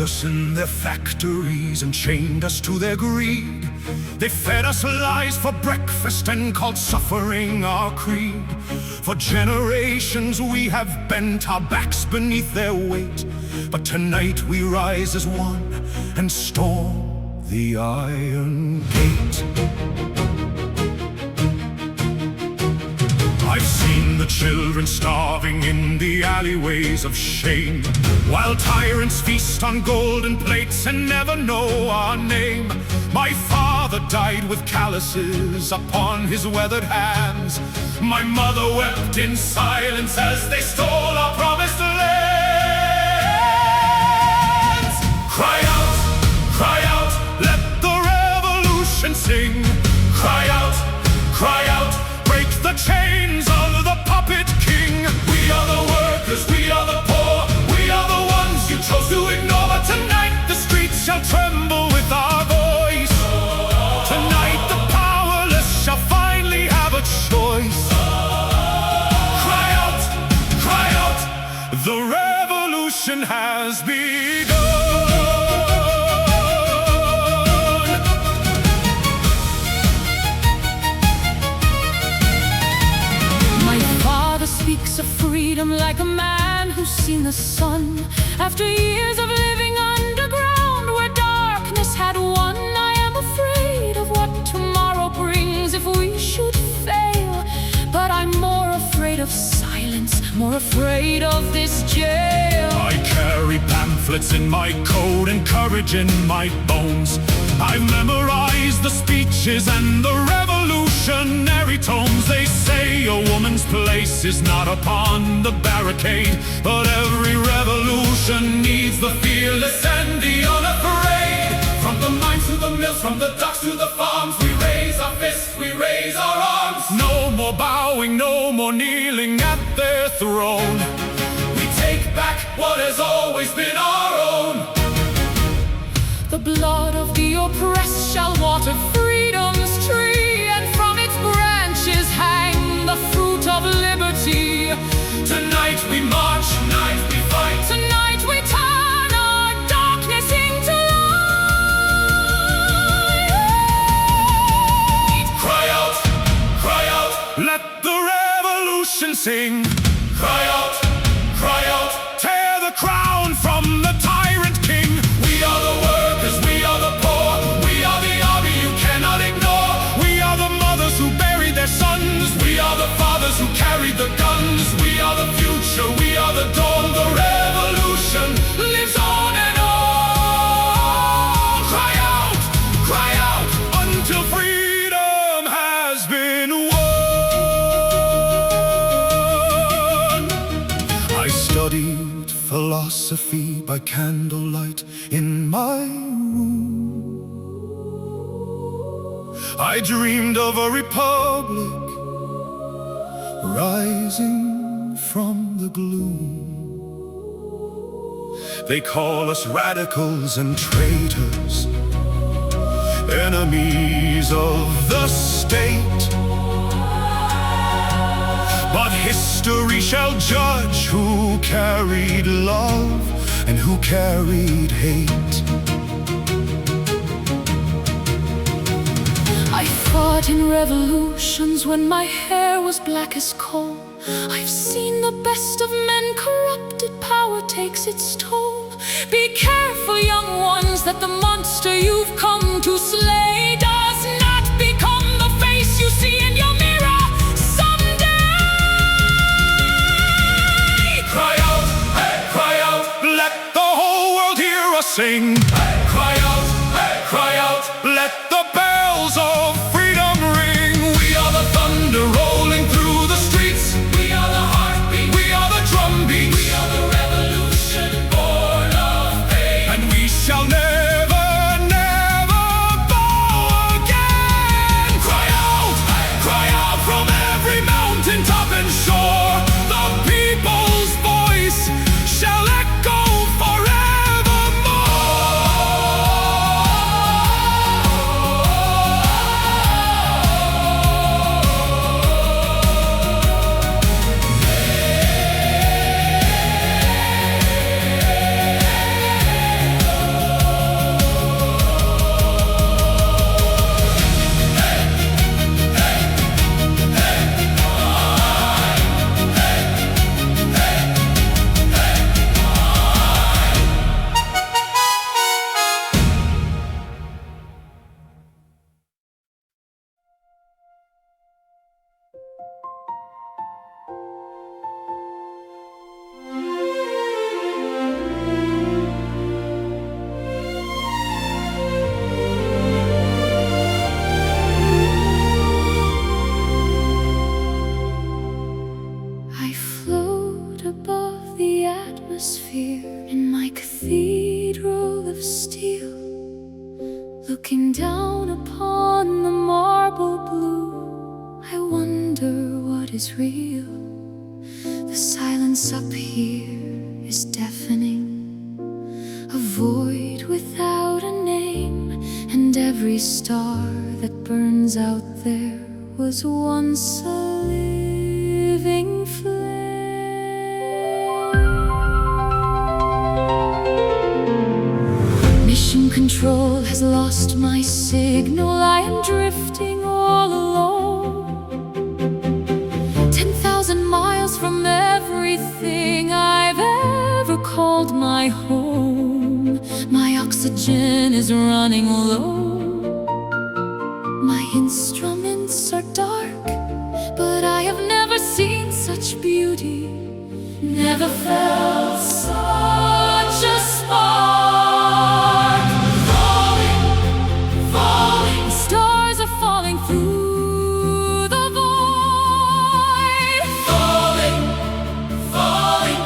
us in their factories and chained us to their greed. They fed us lies for breakfast and called suffering our creed. For generations we have bent our backs beneath their weight, but tonight we rise as one and storm the iron gate. I've seen the children starving in the alleyways of shame, while tyrants feast on golden plates and never know our name. My father died with calluses upon his weathered hands. My mother wept in silence as they stole our promised lands. Cry out, let the revolution sing. Cry out, break the chains of the puppet king. We are the workers, we are the poor, we are the ones you chose to ignore. But tonight the streets shall tremble with our voice. Tonight the powerless shall finally have a choice. Cry out, the revolution has begun. Speaks of freedom like a man who's seen the sun. After years of living underground where darkness had won, I am afraid of what tomorrow brings if we should fail. But I'm more afraid of silence, more afraid of this jail. I carry pamphlets in my coat and courage in my bones. I've memorized the speeches and the revolutionary tones. They say a woman's place is not upon the barricade, but every revolution needs the fearless and the unafraid. From the mines to the mills, from the docks to the farms, we raise our fists, we raise our arms. No more bowing, no more kneeling at their throne. We take back what has always been our own. The blood of the oppressed shall water freedom's tree, and from its branches hang the fruit of liberty. Tonight we march, tonight we fight, tonight we turn our darkness into light. Cry out, let the revolution sing. Cry out, tear the crown from the tyrant king. We are the workers, we are the poor, we are the army you cannot ignore. We are the mothers who buried their sons, we are the fathers who carried the guns. We are the future, we are the dawn. The revolution lives on and on. Cry out, until freedom has been won. I studied philosophy by candlelight in my room. I dreamed of a republic rising from the gloom. They call us radicals and traitors, enemies of the state. But history shall judge who carried love and who carried hate. I fought in revolutions when my hair was black as coal. I've seen the best of men corrupted, power takes its toll. Be careful, young ones, that the monster you've come to slay does not become the face you see in your mirror someday. Cry out, let the whole world hear us sing. Cry out, let the bells of freedom ring. We are the thunder rolling through the streets. We are the heartbeat, we are the drumbeat. We are the revolution born of pain. And we shall never, never bow steel, looking down upon the marble blue. I wonder what is real. The silence up here is deafening, a void without a name. And every star that burns out there was once a living flame. Mission control has lost my signal. I am drifting all alone, 10,000 miles from everything I've ever called my home. My oxygen is running low. My instruments are dark, but I have never seen such beauty, never felt such a spark. Falling, falling, stars are falling through the void. Falling, falling,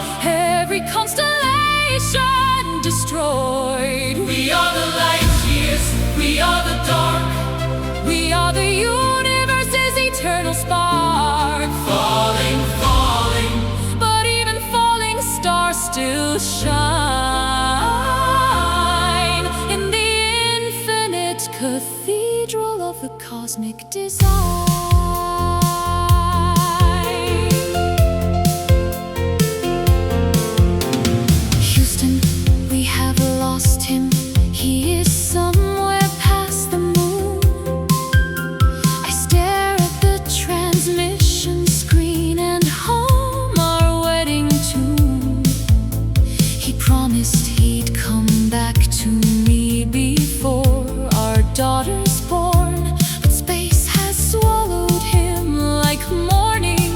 every constellation destroyed. We are the light years, we are the dark, we are the universe's eternal spark. Falling, falling, but even falling stars still shine in the infinite cathedral of the cosmic design. Houston, we have lost him. He is somewhere past the moon. I stare at the transmission screen and hum our wedding tune. He promised he'd come back to me before our daughter's born, but space has swallowed him like morning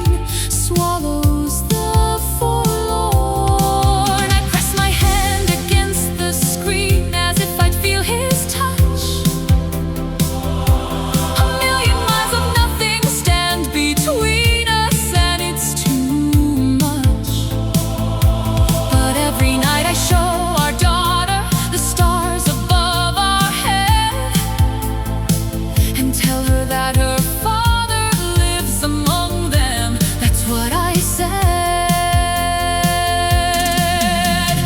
swallows the forlorn. I press my hand against the screen as if I'd feel his touch. A million miles of nothing stand between us, and it's too much. But every night I show our daughter the stars above our head and tell her that her father lives among them. That's what I said.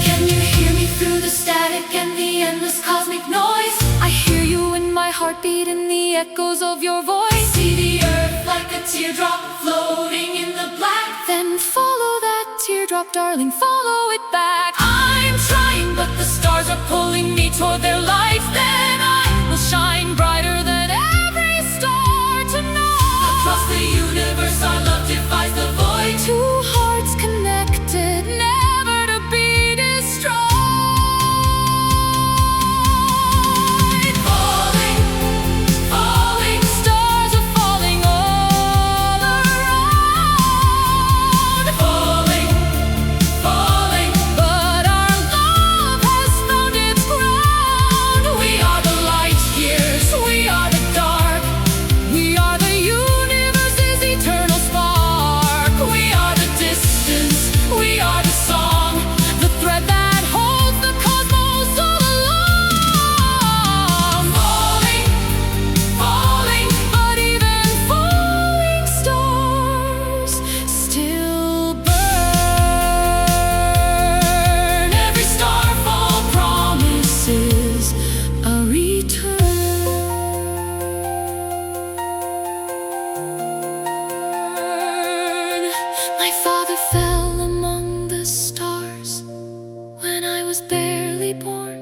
Can you hear me through the static and the endless cosmic noise? I hear you in my heartbeat, in the echoes of your voice. See the earth like a teardrop floating in the black. Then follow that teardrop, darling, follow it back. I'm trying, but the stars are pulling me toward their light. Then I will shine brighter than every star tonight. Across the universe our love defies the void. Two hearts connected, never to be destroyed. Falling, falling, stars are falling all around. Falling, falling, but our love has found its ground. We are the light years, we are the dark, we are the universe's eternal spark. We are the distance, we are the song, the thread that holds the cosmos all along. Falling, falling, but even falling stars still burn. Every starfall promises a return. My father fell among the stars when I was barely born.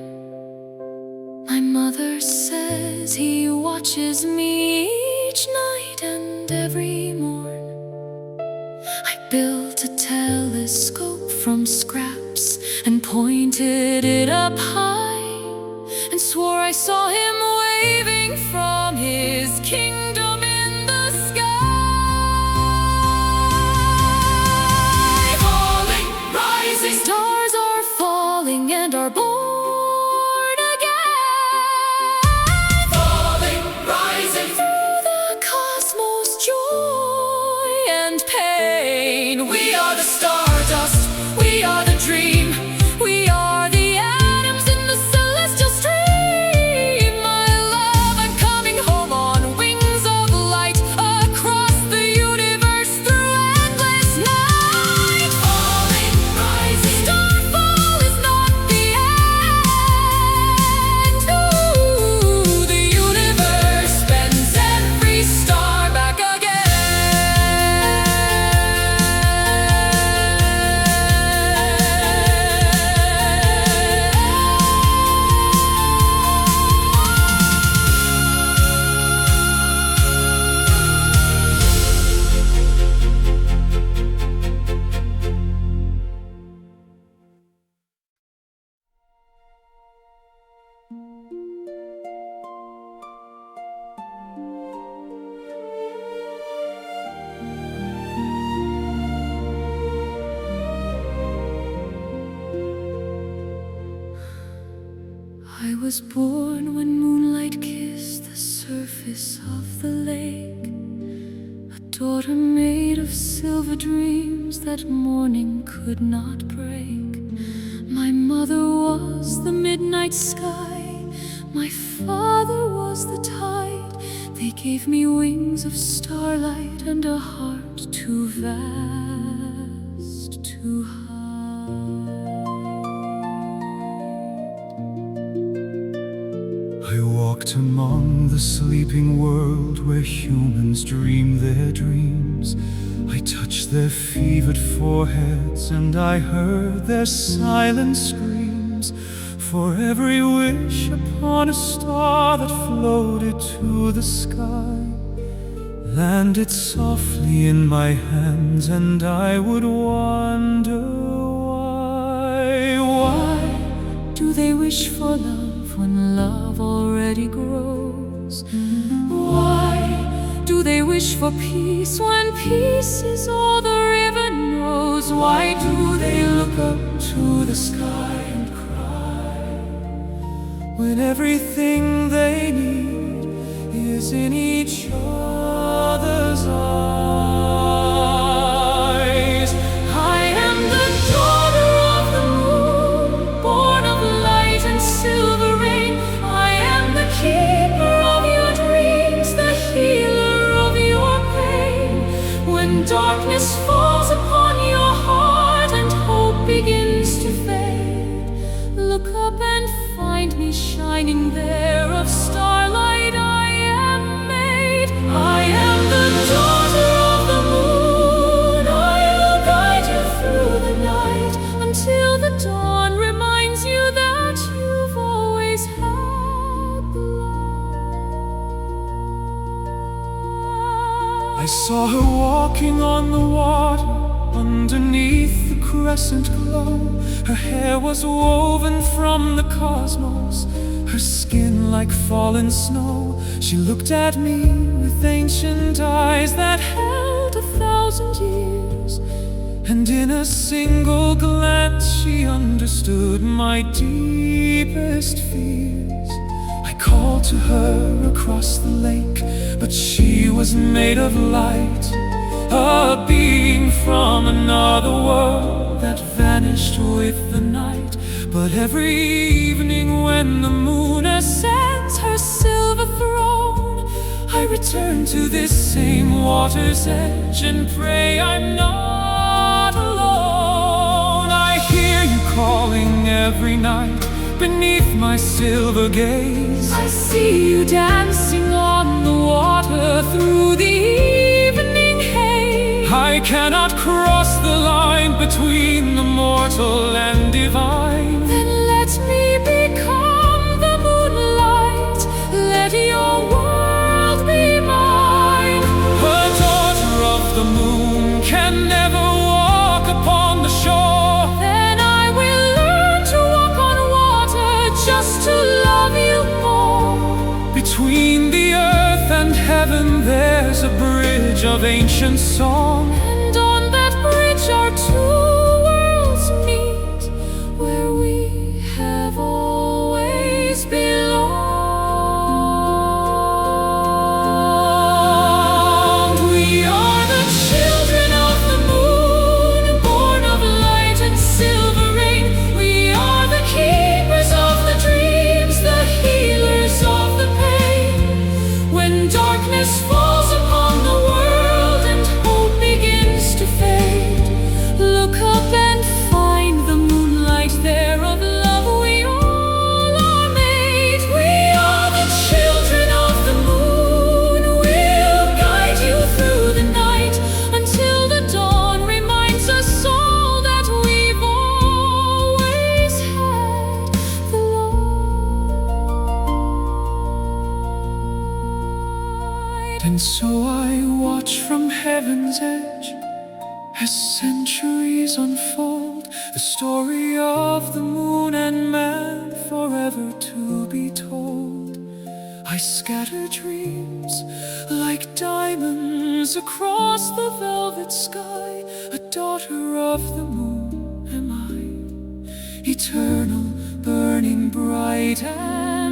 My mother says he watches me each night and every morn. I built a telescope from scraps and pointed it up high and swore I saw him waving from his kingdom in the sky. Falling, rising, stars are falling and are born again. Falling, rising, through the cosmos, joy and pain. We are the stardust, we are the dream, we are the atoms in the celestial stream. was born when moonlight kissed the surface of the lake, a daughter made of silver dreams that morning could not break. My mother was the midnight sky, my father was the tide. They gave me wings of starlight and a heart too vast to hide. I walked among the sleeping world where humans dream their dreams. I touched their fevered foreheads and I heard their silent screams. For every wish upon a star that floated to the sky landed softly in my hands, and I would wonder why. Why do they wish for love when love already grows? Why do they wish for peace when peace is all the river knows? Why do they look up to the sky and cry when everything they need is in each other's eyes? I am the daughter of the moon, born of light and silver rain. I am the keeper of your dreams, the healer of your pain. When darkness falls upon your heart and hope begins to fade, look up and find me shining there. Of starlight I am made. I am the daughter of the moon. I'll guide you through the night until the dawn reminds you that you've always had the light. I saw her walking on the water underneath the crescent glow. Her hair was woven from the cosmos, her skin like fallen snow. She looked at me with ancient eyes that held 1,000 years, and in a single glance she understood my deepest fears. I called to her across the lake, but she was made of light, a being from another world that vanished with the night. But every evening when the moon ascends her silver throne, I return to this same water's edge and pray I'm not alone. I hear you calling every night beneath my silver gaze. I see you dancing on the water through the evening haze. I cannot cross the line between the mortal and divine. Then let me become the moonlight. Let your world be mine. A daughter of the moon can never walk upon the shore. Then I will learn to walk on water just to love you more. Between the earth and heaven there's a bridge of ancient song, And on that bridge our two worlds meet, where we have always belonged. We are the children of the moon, born of light and silver rain. We are the keepers of the dreams, the healers of the pain. When darkness falls upon the world and hope begins to fade, look up and find the moonlight there. Of love we all are made. We are the children of the moon. We'll guide you through the night until the dawn reminds us all that we've always had the light. and so I watch from heaven's edge as centuries unfold, the story of the moon and man forever to be told. I scatter dreams like diamonds across the velvet sky. A daughter of the moon am I, eternal, burning bright and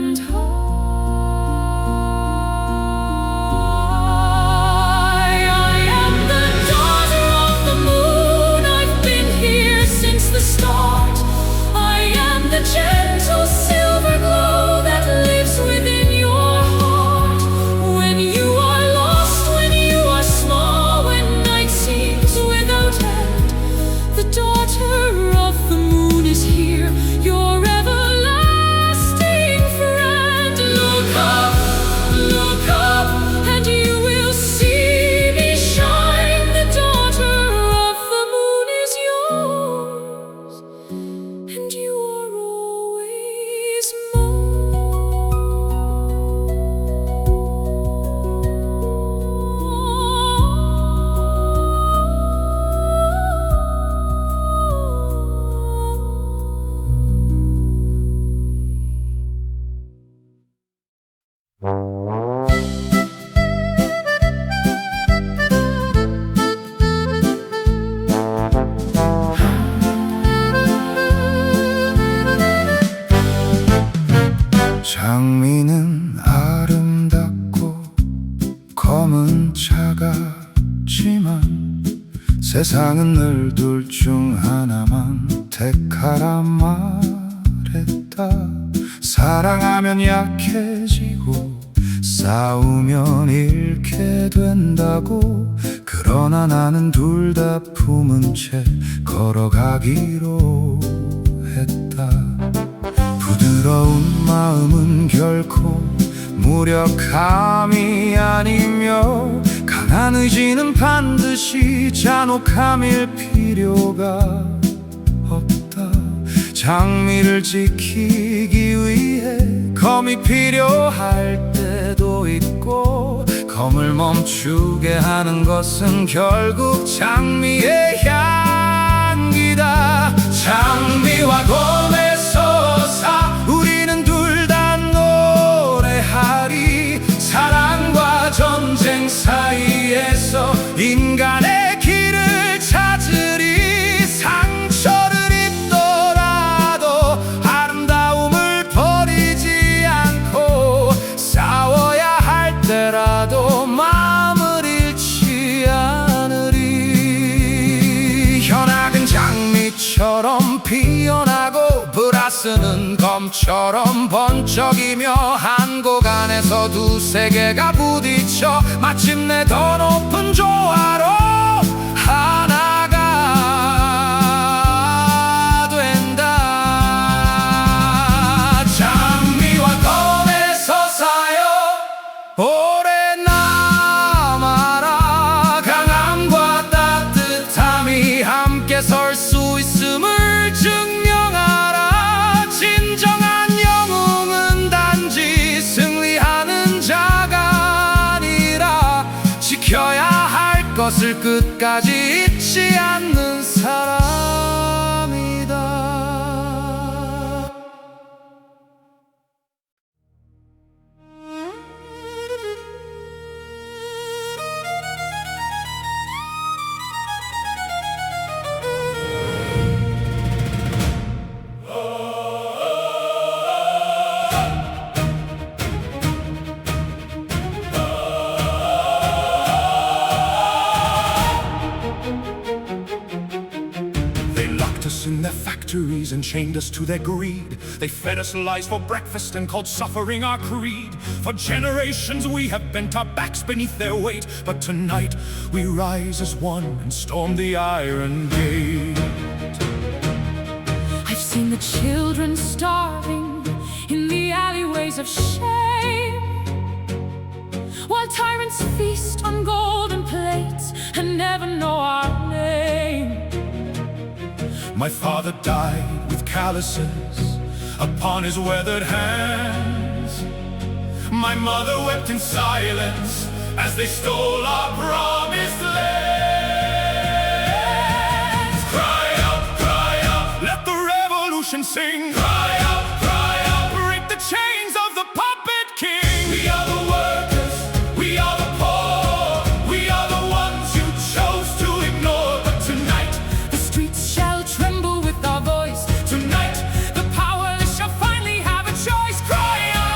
장미는 아름답고 검은 차가지만 세상은 늘 둘 중 하나만 택하라 말했다. 사랑하면 약해지고 싸우면 잃게 된다고. 그러나 나는 둘 다 품은 채 걸어가기로 했다. 부드러운 마음은 결코 무력함이 아니며 강한 의지는 반드시 잔혹함일 필요가 없다. 장미를 지키기 위해 검이 필요할 때도 있고 검을 멈추게 하는 것은 결국 장미의 향기다. 장미와 검의 서사 우리는 둘 다 노래하리. 사랑과 전쟁 사이에서 인간의 길을 찾으리. 상처를 입더라도 아름다움을 버리지 않고 싸워야 할 때라도 마음을 잃지 않으리. 현악은 장미처럼 피어나고 브라스는 검처럼 번쩍이며 한 곡 안에서 두세 개가 부딪혀 마침내 더 높은 조화로 하나가 된다. 장미와 검의 서사여 오래 남아라. 강함과 따뜻함이 함께 설 수 있음을 증명하라. 진정한 영웅은 단지 승리하는 자가 아니라 지켜야 할 것을 끝까지 잊지 않는 사람이다. In their factories and chained us to their greed. They fed us lies for breakfast and called suffering our creed. For generations we have bent our backs beneath their weight, but tonight we rise as one and storm the Iron Gate. I've seen the children starving in the alleyways of shame, while tyrants feast on golden plates and never know our name. My father died with calluses upon his weathered hands. My mother wept in silence as they stole our promised lands. Cry out, let the revolution sing. Cry out, break the chains of the puppet king. We are the workers, we are the poor, we are the ones you chose to ignore. But tonight The streets shall tremble with our voice. Tonight, The powerless shall finally have a choice. Cry out.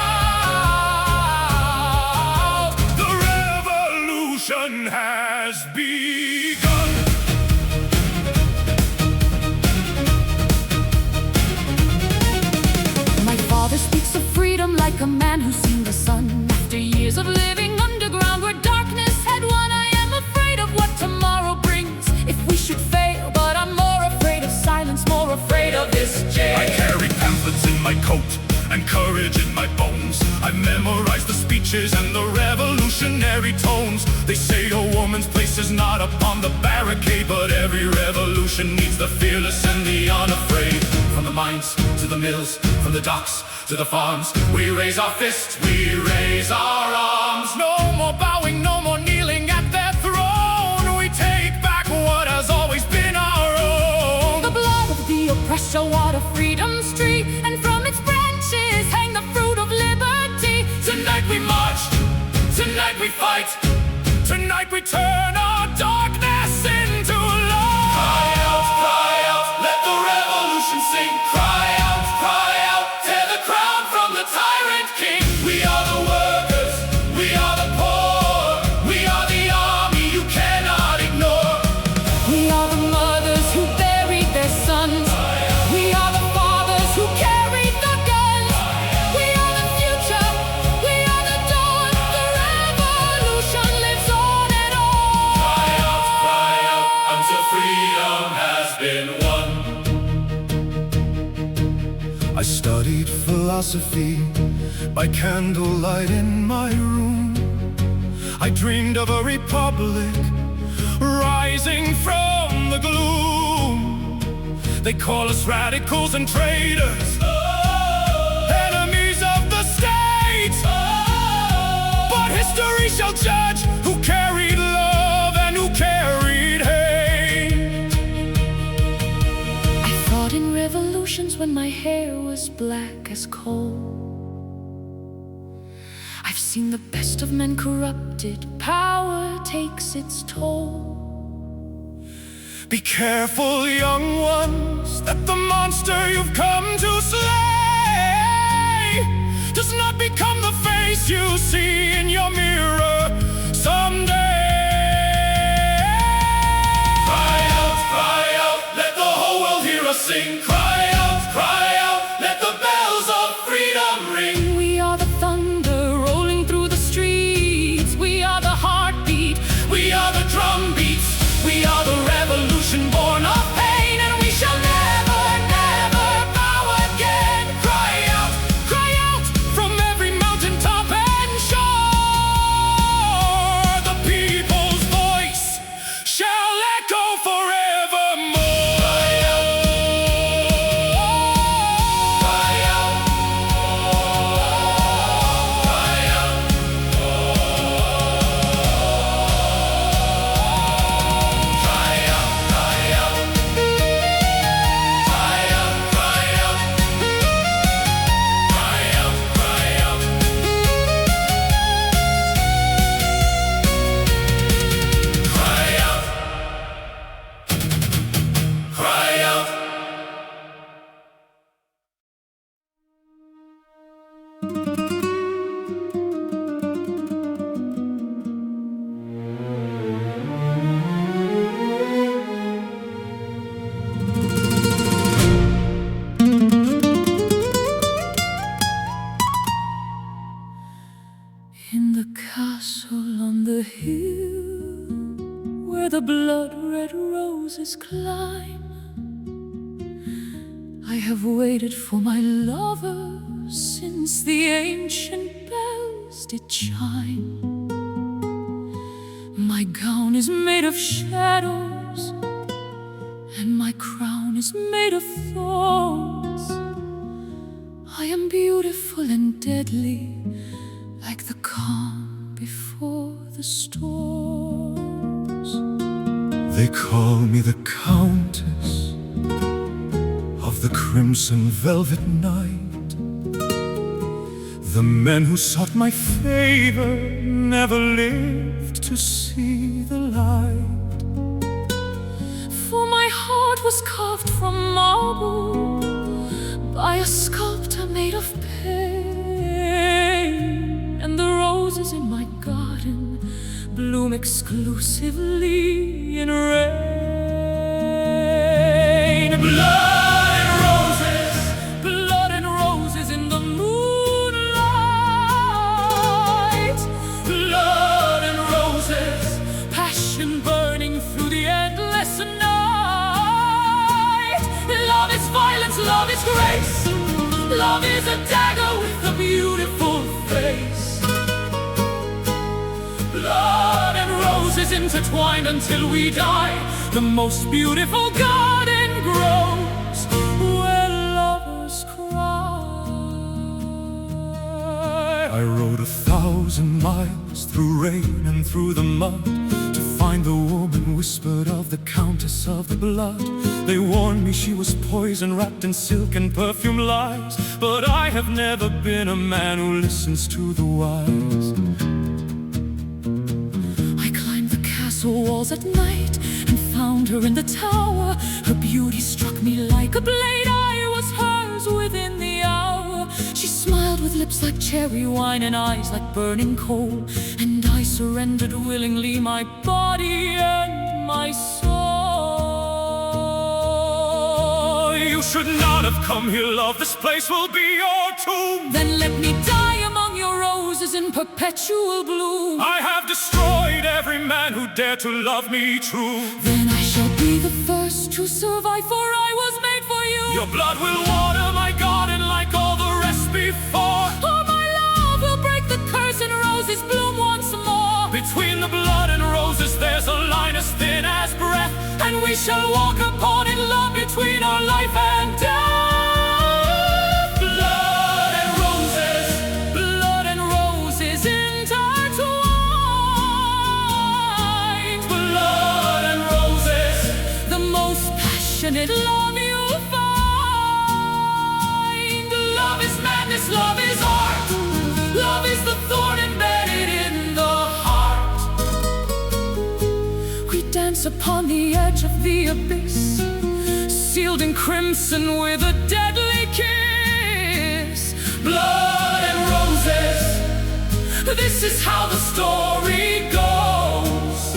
the revolution has begun. My father speaks of freedom like a man who's seen the sun. After years of living underground where darkness had won, I am afraid of what tomorrow brings if we should fail. But I'm more afraid of silence, more afraid of this jail. I carry pamphlets in my coat and courage in my bones. I've memorized the speeches and the revolutionary tones. They say a woman's place is not upon the barricade, but every revolution needs the fearless and the unafraid. From the mines to the mills, from the docks to the farms, we raise our fists, we raise our arms. No more bowing, no more kneeling at their throne. We take back what has always been our own. The blood of the oppressed shall water freedom's tree, and from its branches hang the fruit of liberty. Tonight we march, tonight we fight, tonight we turn our darkness into light. Cry out, let the revolution sing. Cry out, tear the crown from the tyrant king. philosophy by candlelight in my room. I dreamed of a republic rising from the gloom. They call us radicals and traitors, enemies of the state. But history shall judge who carried love and who carried hate. I fought in revolutions when my hair was black as coal. I've seen the best of men corrupted, power takes its toll. Be careful, young ones, that the monster you've come to slay does not become the face you see in your mirror someday. Cry out, let the whole world hear us sing. Cry out, let the bells of freedom ring. We are the thunder rolling through the streets. We are the heartbeat, We are the drum beats, we are the revolution born of pain, and we shall never, never bow again. Cry out from every mountaintop and shore. The people's voice shall echo forevermore. Cry out, cry out, cry out. in the castle on the hill where the blood-red roses climb. I have waited for my lover since the ancient bells did chime. My gown is made of shadows and my crown is made of thorns. I am beautiful and deadly, like the calm before the storms. They call me the Countess of the crimson velvet night. The men who sought my favor never lived to see the light. For my heart was carved from marble by a sculptor made of pain, and the roses in my garden bloom exclusively in rain. Blood and roses in the moonlight. Blood and roses, passion burning through the endless night. Love is violence, love is grace. Love is a dagger with a beautiful face. Blood and roses intertwined until we die. The most beautiful garden grows where lovers cry. I rode 1,000 miles through rain and through the mud to find the woman whispered of, the Countess of the blood. They warned me she was poison wrapped in silk and perfume lies, but I have never been a man who listens to the wise. I climbed the castle walls at night and found her in the tower. Her beauty struck me like a blade. I was hers within the hour. She smiled with lips like cherry wine and eyes like burning coal, and I surrendered willingly my body and my soul. You should not have come here, love. This place will be your tomb. Then let me die among your roses in perpetual bloom. I have destroyed every man who dared to love me true. Then I shall be the first to survive, for I was made for you. Your blood will water my garden like all the rest before. shall walk upon in love between our life and death. Blood and roses, Blood and roses intertwined. blood and roses. The most passionate love you'll find. Love is madness, love is art. Love is the thorn embedded in the heart. We dance upon the edge of the abyss, sealed in crimson with a deadly kiss. Blood and roses, this is how the story goes.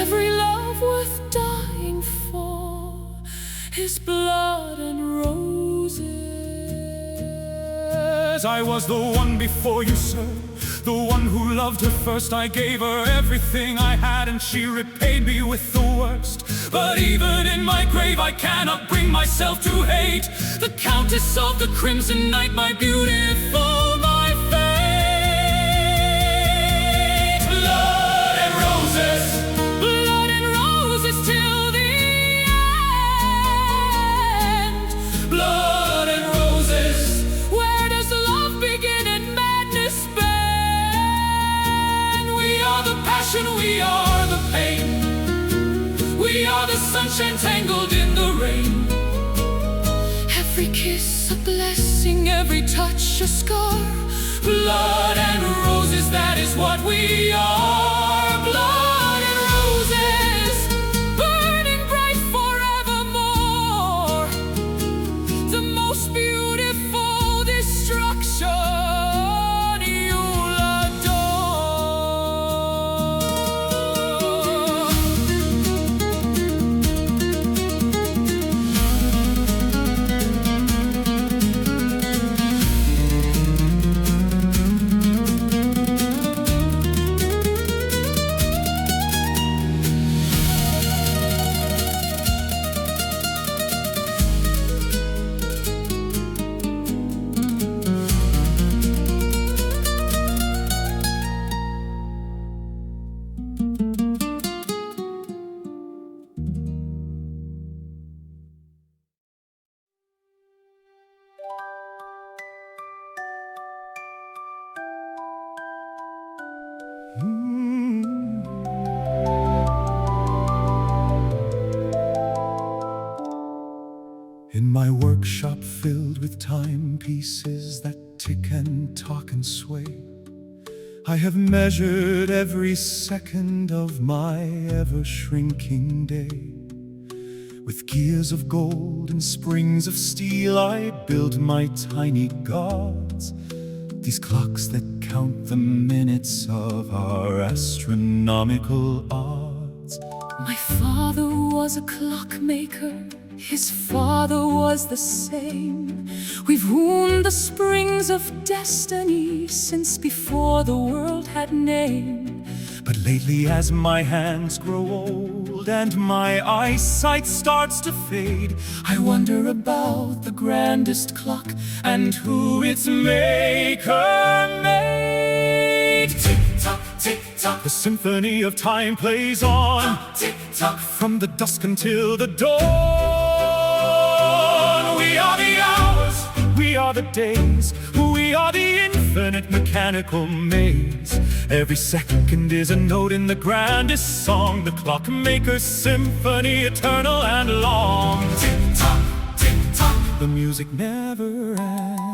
Every love worth dying for is blood and roses. I was the one before you, sir, the one who loved her first. I gave her everything I had and she repaid me with the worst. But even in my grave I cannot bring myself to hate the Countess of the Crimson Night, my beautiful, my fate. Blood and roses, Blood and roses till the end. blood and roses. Where does love begin and madness end? We are the passion, we are the pain. We are the sunshine tangled in the rain. Every kiss a blessing, every touch a scar. Blood and roses, that is what we are. Blood and roses, Burning bright forevermore. The most beautiful destruction you'll adore. In my workshop filled with timepieces that tick and talk and sway, I have measured every second of my ever-shrinking day. With gears of gold and springs of steel I build my tiny gods, these clocks that count the minutes of our astronomical odds. My father was a clockmaker, his father was the same. We've wound the springs of destiny since before the world had name. But lately as my hands grow old and my eyesight starts to fade, I wonder about the grandest clock and who its maker made. tick-tock, tick-tock, The symphony of time plays on, tick-tock. from the dusk until the dawn. We are the hours, we are the days, we are the infinite mechanical maze. Every second is a note in the grandest song, the clockmaker's symphony, eternal and long. Tick-tock, tick-tock. The music never ends.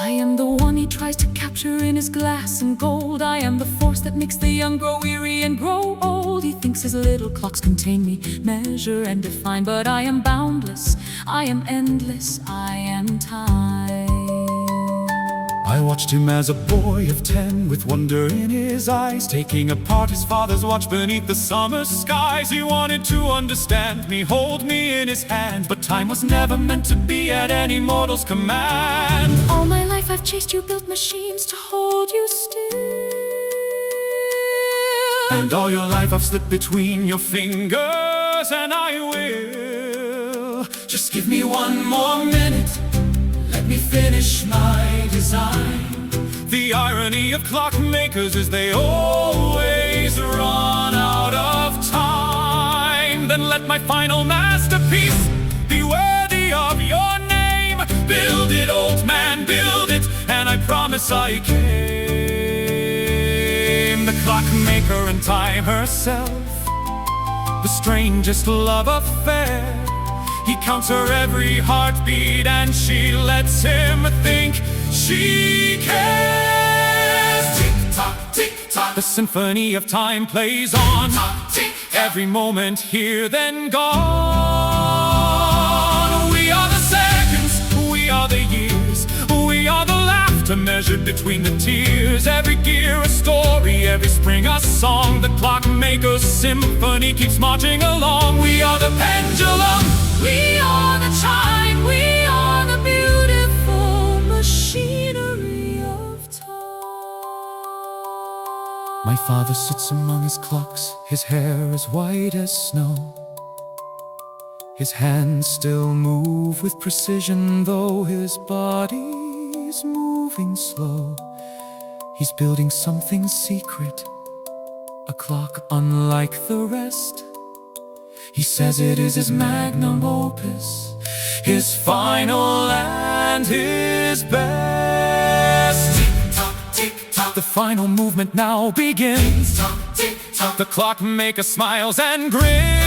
I am the one he tries to capture in his glass and gold. I am the force that makes the young grow weary and grow old. He thinks his little clocks contain me, measure and define, but I am boundless, I am endless, I am time. I watched him as a boy of 10 with wonder in his eyes, taking apart his father's watch beneath the summer skies. He wanted to understand me, hold me in his hand, but time was never meant to be at any mortal's command. All my life I've chased you, built machines to hold you still. And all your life I've slipped between your fingers, and I will. Just give me one more minute, let me finish my design. The irony of clockmakers is they always run out of time. Then let my final masterpiece be worthy of your name. Build it, old man, build it, and I promise I came. The clockmaker and time herself, the strangest love affair. He counts her every heartbeat and she lets him think she cares. Tick-tock, tick-tock, the symphony of time plays on. Tick, every moment here then gone. We are the seconds, we are the years, we are the laughter measured between the tears. Every gear a story, every spring a song. The clockmaker's symphony keeps marching along. We are the pendulum, we are the chime, we are the beautiful machinery of time. My father sits among his clocks, his hair as white as snow. His hands still move with precision, though his body's moving slow. He's building something secret, a clock unlike the rest. He says it is his magnum opus, his final and his best. Tick-tock, tick-tock, the final movement now begins. Tick-tock, tick-tock, the clockmaker smiles and grins.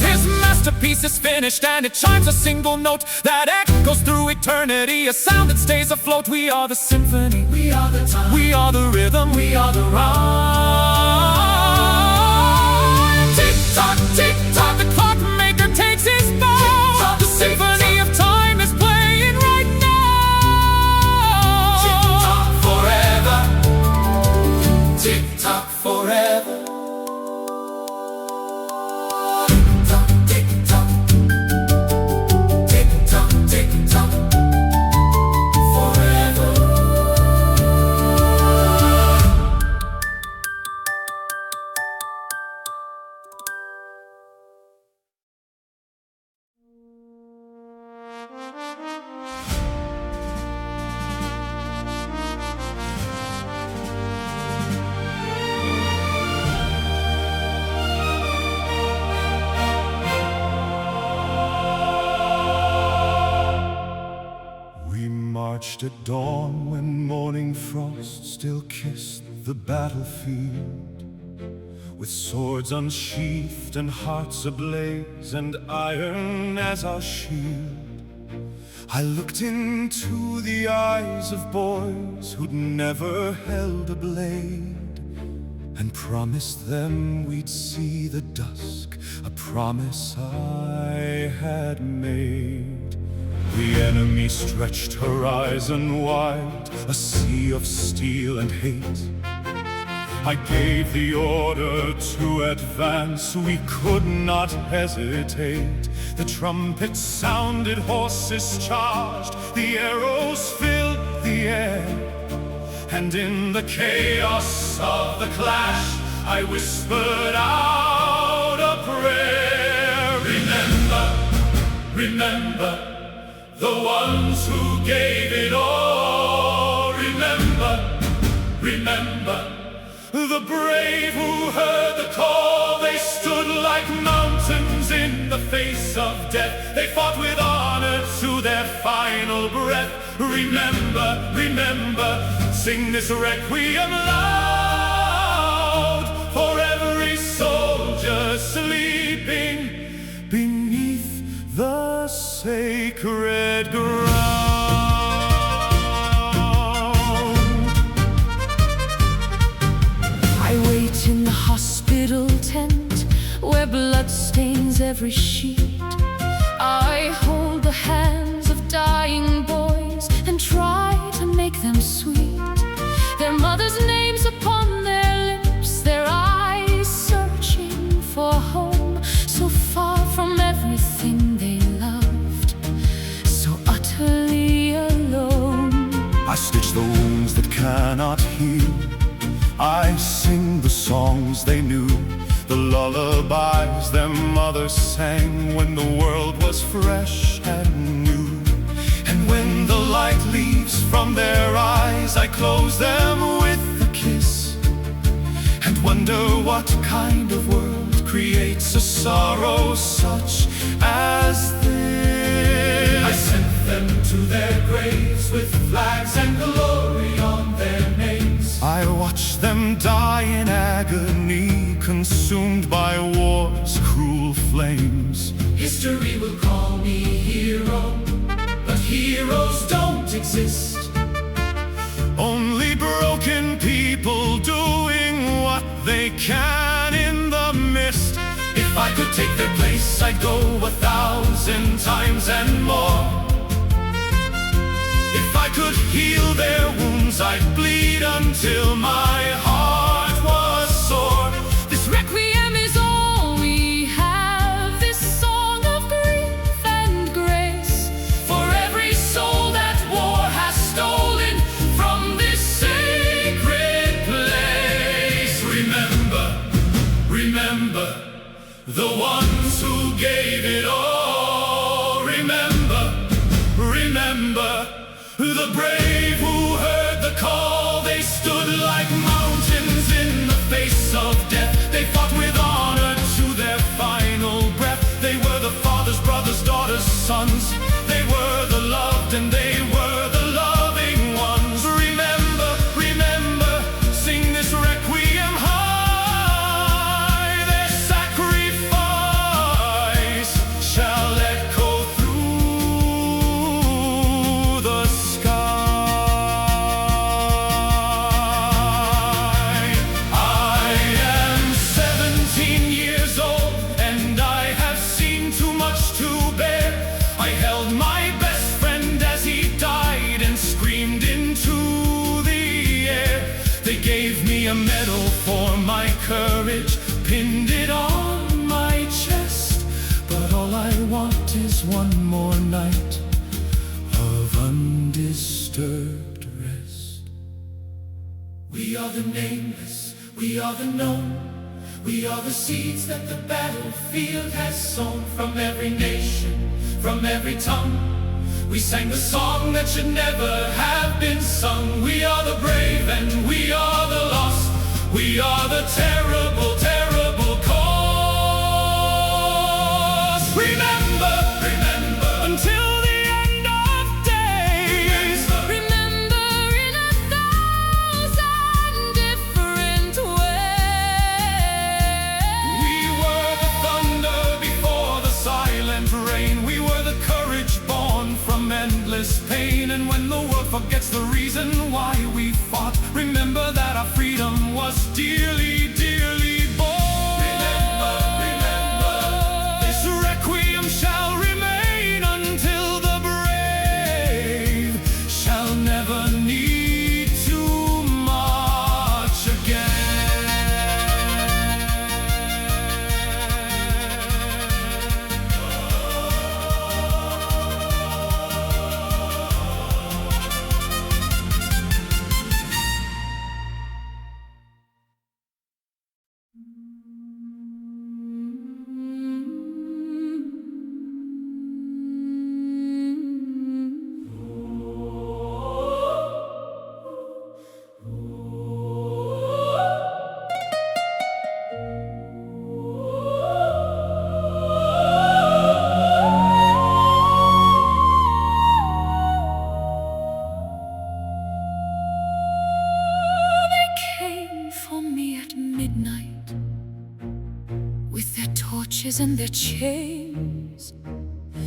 His masterpiece is finished and it chimes a single note that echoes through eternity, a sound that stays afloat. We are the symphony, we are the time, we are the rhythm, we are the rhyme. Tick-tock, tick-tock, the clockmaker takes his bow. The symphony of time is playing right now. Tick-tock forever, tick-tock forever. Marched at dawn when morning frost still kissed the battlefield, with swords unsheathed and hearts ablaze and iron as our shield. I looked into the eyes of boys who'd never held a blade, and promised them we'd see the dusk, a promise I had made. The enemy stretched horizon wide, a sea of steel and hate. I gave the order to advance, we could not hesitate. The trumpets sounded, horses charged, the arrows filled the air. And in the chaos of the clash, I whispered out a prayer. Remember, remember the ones who gave it all. Remember, remember the brave who heard the call. They stood like mountains in the face of death. They fought with honor to their final breath. Remember, remember, sing this requiem loud for every soldier sleeping beneath the sacred ground. I wait in the hospital tent where blood stains every sheet. I hold the hands of dying boys and try to make them sweet. Their mothers' names upon their lips, their eyes searching for home, so far from everything they loved, so utterly alone. I stitch the wounds that cannot heal, I sing the songs they knew, the lullabies their mothers sang when the world was fresh and new. And when the light leaves waves from their eyes. I close them with a kiss and wonder what kind of world creates a sorrow such as this. I sent them to their graves with flags and glory on their names. I watched them die in agony, consumed by war's cruel flames. History will call me hero, but heroes don't exist. Only broken people doing what they can in the mist. If I could take their place, I'd go 1,000 times and more. If I could heal their wounds, I'd bleed until my heart was sore. This requiem is all we have, this song of grief and grace, For every soul that war has stolen from this sacred place. Remember, remember the ones who gave it all. Remember, remember the brave who heard the call. They stood like mountains in the face of death. They fought with honor to their final breath. They were the fathers, brothers, daughters, sons. They were the loved and they were the loving ones. Remember, remember, sing this requiem high. Their sacrifice shall echo through the sky. I am 17 years old and I have seen too much to bear. I held my best friend as he died and screamed into the air. They gave me a medal for my courage, pinned it on my chest. But all I want is one more night of undisturbed rest. We are the nameless, we are the known. We are the seeds that the battlefield has sown. From every nation, from every tongue, we sang the song that should never have been sung. We are the brave and we are the lost. We are the terrible, terrible cause. Remember, remember, Until the end of days. remember in 1,000 different ways. We were the thunder before the silent rain. We were the courage born from endless pain. And when the world forgets the reason why we fought, remember that our freedom was dearly, dearly bought. remember, remember. This requiem shall remain until the brave shall never need to march They came for me at midnight with their torches and their chains.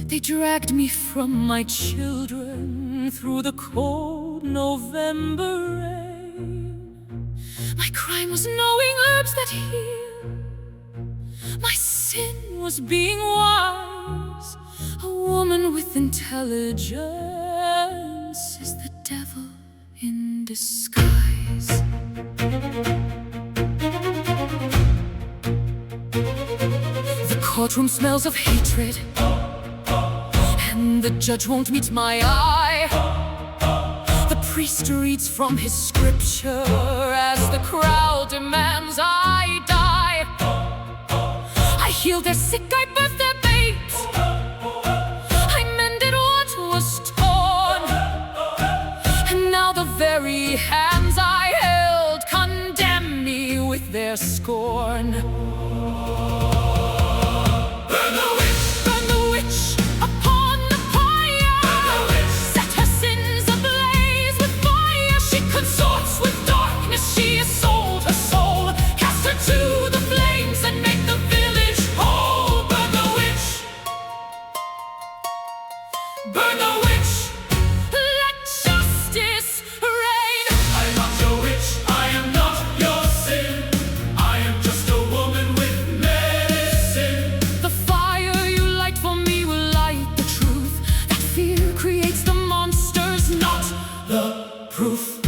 They dragged me from my children through the cold November rain. My crime was knowing herbs that heal. My sin was being wise. A woman with intelligence is the devil in disguise. The courtroom smells of hatred, and the judge won't meet my eye. The priest reads from his scripture as the crowd demands I die. I healed their sick, I birthed their babes. I mended what was torn. Burn the witch. Let justice reign. I'm not your witch, I am not your sin. I am just a woman with medicine. The fire you light for me will light the truth. That fear creates the monsters, not The proof.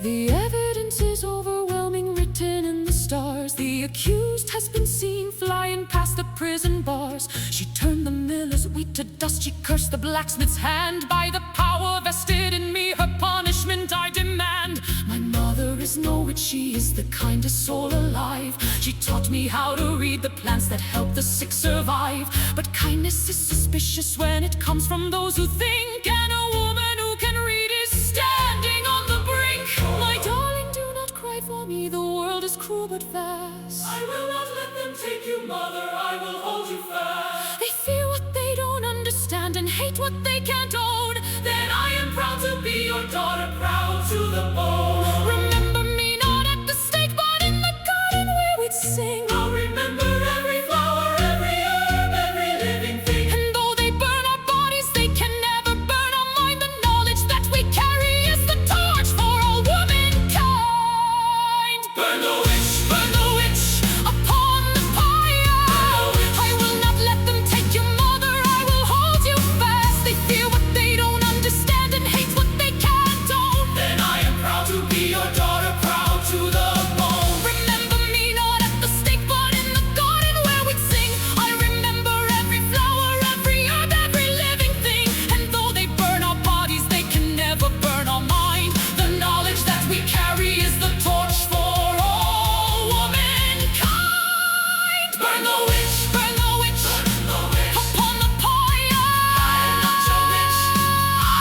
the evidence is overwhelming, written in the stars. The accused has been seen flying past the prison bars. She turned the miller's wheat to dust. She cursed the blacksmith's hand. By the power vested in me, her punishment I demand. My mother is no witch, she is the kindest soul alive. She taught me how to read the plants that help the sick survive. But kindness is suspicious when it comes from those who think. And a woman who can read is standing on the brink. My darling, do not cry for me, the world is cruel but vast. I will not let them take you, mother, I will hold you fast. They fear what they don't understand and hate what they can't own. Then I am proud to be your daughter, proud to the bone. Remember me not at the stake, but in the garden where we'd sing. I'll remember every flower, every herb, every living thing. And though they burn our bodies, they can never burn our mind. The knowledge that we carry is the torch for all womankind. Burn the witch, Burn the witch upon the pyre. I will not let them take your mother, I will hold you fast. They fear what they don't understand and hate what they can't own. then I am proud to be your daughter, proud to the bone. Remember me not at the stake, but in the garden where we'd sing. I remember every flower, every herb, every living thing. And though they burn our bodies, they can never burn our mind. The knowledge that we carry is the torch for all womankind. Burn the witch, Burn the witch burn the witch. upon the pyre. I am not your witch,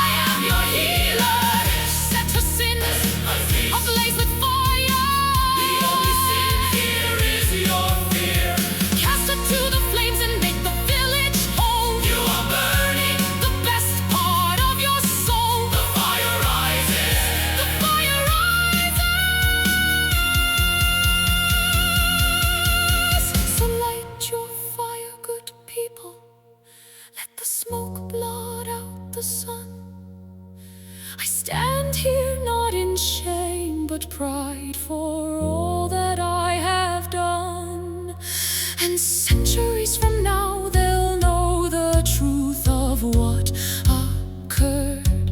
I am your healer. Set her sins ablaze with fire. The only sin here is your fear. Cast her to the flames and make the village whole. You are burning, The best part of your soul. the fire rises. The fire rises. So light your fire, good people. Let the smoke blot out the sun. I stand here not in shame, but pride for all that I have done. And centuries from now, they'll know the truth of what occurred.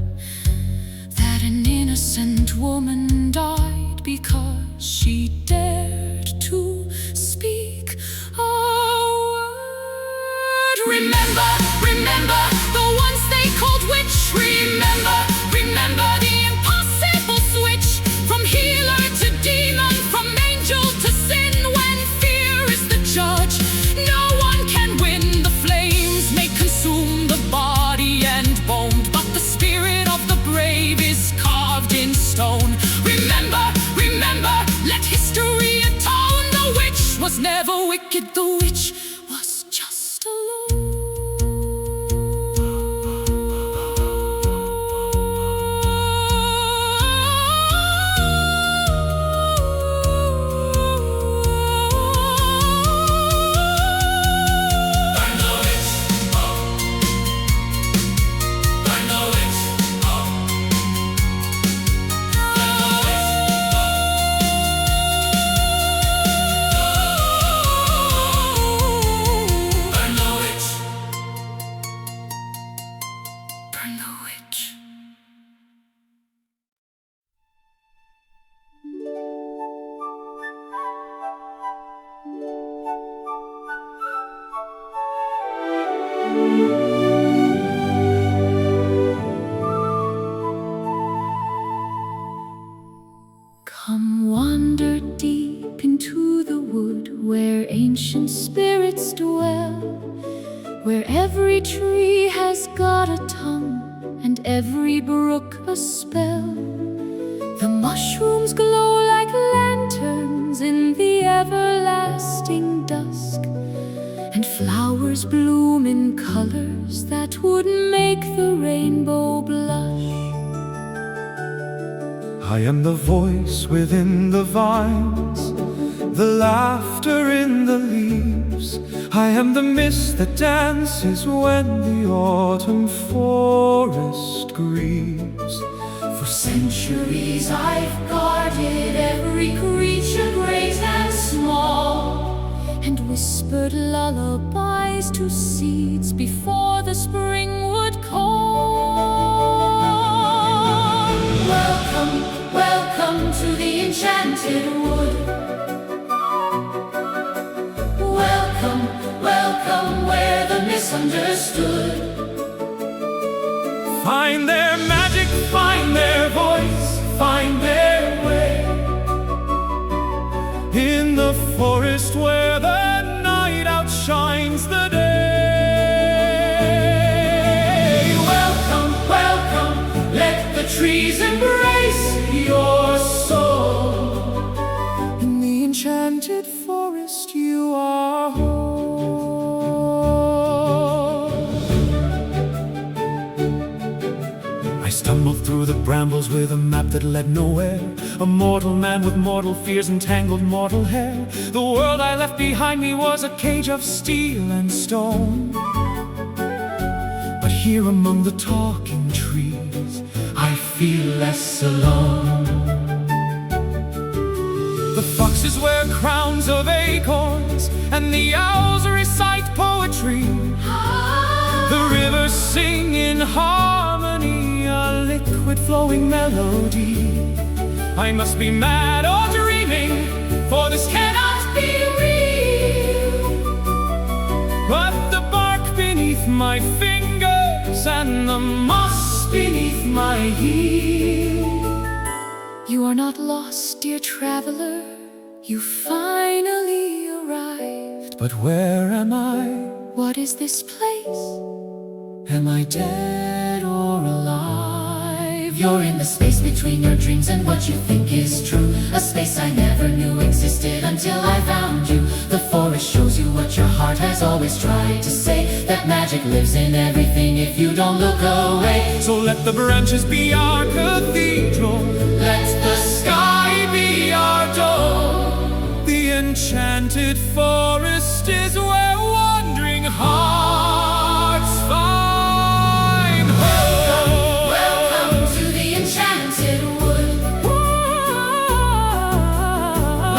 That an innocent woman died because she dared to speak a word. Remember, remember the ones they called witch. Remember, remember the impossible switch from healer to demon, from angel to sin. When fear is the judge, no one can win. The flames may consume the body and bone, but the spirit of the brave is carved in stone. Remember, remember, let history atone. The witch was never wicked, the witch was just alone. Burn the witch, oh. Burn the witch, oh. Burn the witch, burn the witch. Burn the witch. Come wander deep into the wood where ancient spirits dwell, where every tree has got a tongue and every brook a spell. The mushrooms glow like lanterns in the everlasting dusk, and flowers bloom in colors that would make the rainbow blush. I am the voice within the vines, the laughter in the leaves, leaves. I am the mist that dances when the autumn forest grieves. For centuries I've guarded every creature great and small, and whispered lullabies to seeds before the spring would call. Welcome, welcome to the enchanted wood. Welcome, welcome where the misunderstood Find their magic, find their voice, find their way. In the forest where the night outshines the day. Welcome, welcome, let the trees embrace your soul. In the enchanted forest you are home. I stumbled through the brambles with a map that led nowhere. A mortal man with mortal fears and tangled mortal hair. The world I left behind me was a cage of steel and stone. But here among the talking trees I feel less alone. The foxes wear crowns of acorns, and the owls recite poetry. The rivers sing in harmony, a liquid flowing melody. I must be mad or dreaming, for this cannot be real. But the bark beneath my fingers and the moss beneath my heel. You are not lost, dear traveler, you finally arrived. But where am I? What is this place? Am I dead or alive? You're in the space between your dreams and what you think is true. A space I never knew existed until I found you. The forest shows you what your heart has always tried to say, that magic lives in everything if you don't look away. So let the branches be our cathedral, Let the sky be our dome. the enchanted forest is where wandering hearts find home. Welcome to the enchanted wood.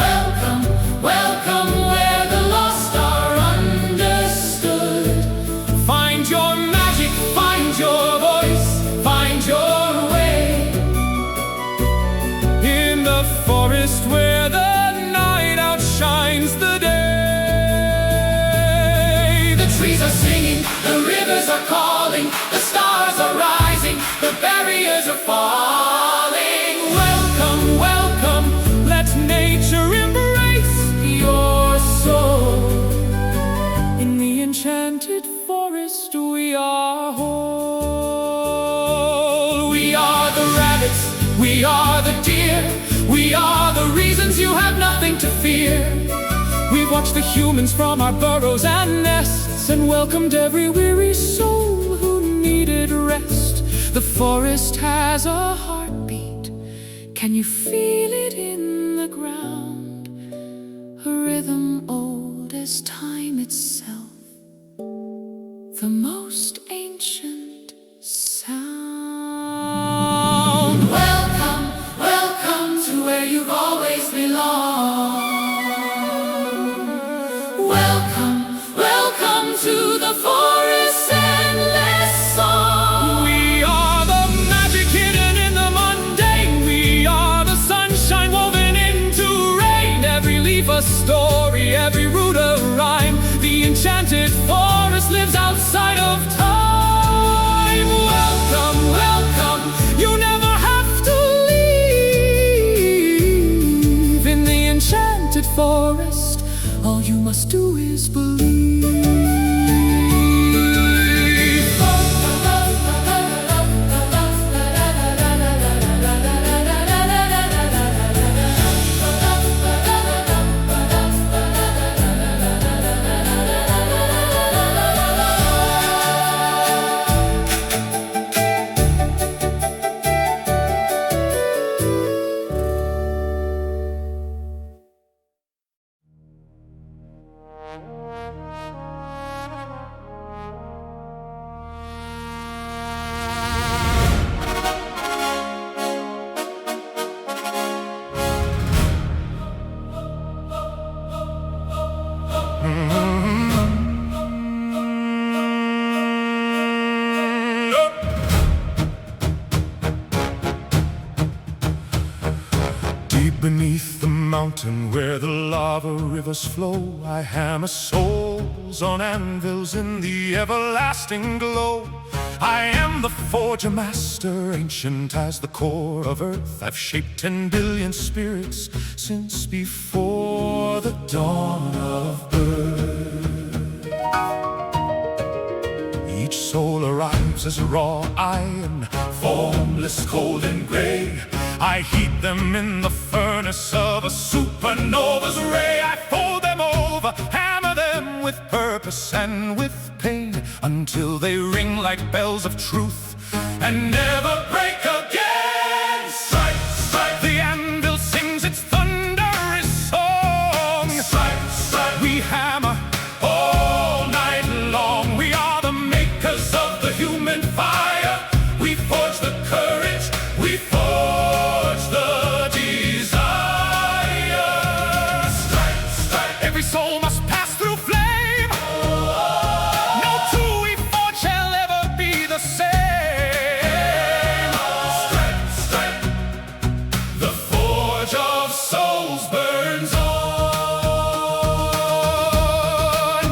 Welcome, welcome where the lost are understood. Find your magic, find your voice, find your way. In the forest where the night outshines the day. The trees are singing, the rivers are calling, the stars are rising, the barriers are falling. Welcome, welcome, let nature embrace your soul. In the enchanted forest we are whole. We are the rabbits, we are the deer, we are the reasons you have nothing to fear. We've watched the humans from our burrows and nests, and welcomed every weary soul who needed rest. The forest has a heartbeat, can you feel it in the ground? A rhythm old as time itself, the most ancient sound. Welcome, welcome to where you've always belonged. Welcome, welcome to the forest's endless song. We are the magic hidden in the mundane. We are the sunshine woven into rain. Every leaf a story, every root a rhyme. The enchanted forest lives outside of time. Beneath the mountain where the lava rivers flow, I hammer souls on anvils in the everlasting glow. I am the forger master, ancient as the core of earth. I've shaped 10 billion spirits since before the dawn of birth. Each soul arrives as raw iron, formless, cold and gray. I heat them in the furnace of a supernova's ray. I fold them over, hammer them with purpose and with pain, until they ring like bells of truth and never break again. Strike, strike, the anvil sings its thunderous song. Strike, strike, we hammer all night long. We are the makers of the human fire. We forge the courage, we forge the desire. Strike, strike, every soul must pass through flame. No two we forge shall ever be the same. Strike, strike, the forge of souls burns on.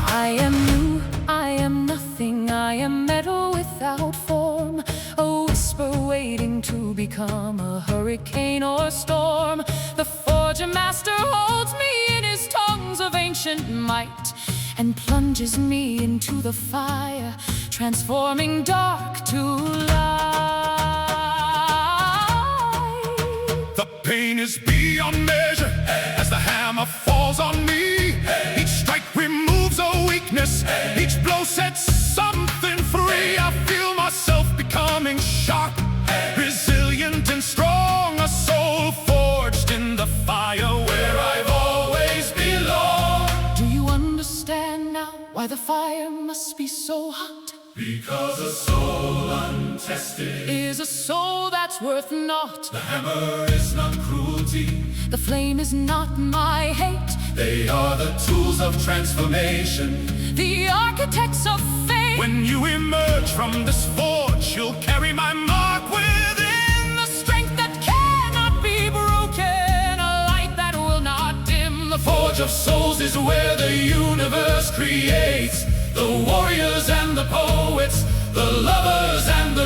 I am new, I am nothing, I am metal without form, a whisper waiting to become a hurricane or storm. The forger master holds me in his tongues of ancient might and plunges me into the fire, transforming dark to light. The pain is beyond measure as the hammer falls on me. Each strike removes a weakness, each blow sets something free. I feel myself becoming sharp, resilient and strong, a soul forged in the fire where I've always belonged. Do you understand now why the fire must be so hot? Because a soul untested, Is a soul that's worth naught. the hammer is not cruelty. The flame is not my hate. They are the tools of transformation. The architects of fate. When you emerge from this forge, you'll carry my mark within. The strength that cannot be broken, a light that will not dim. The Forge of souls is where the universe creates the warriors and the poets, the lovers and the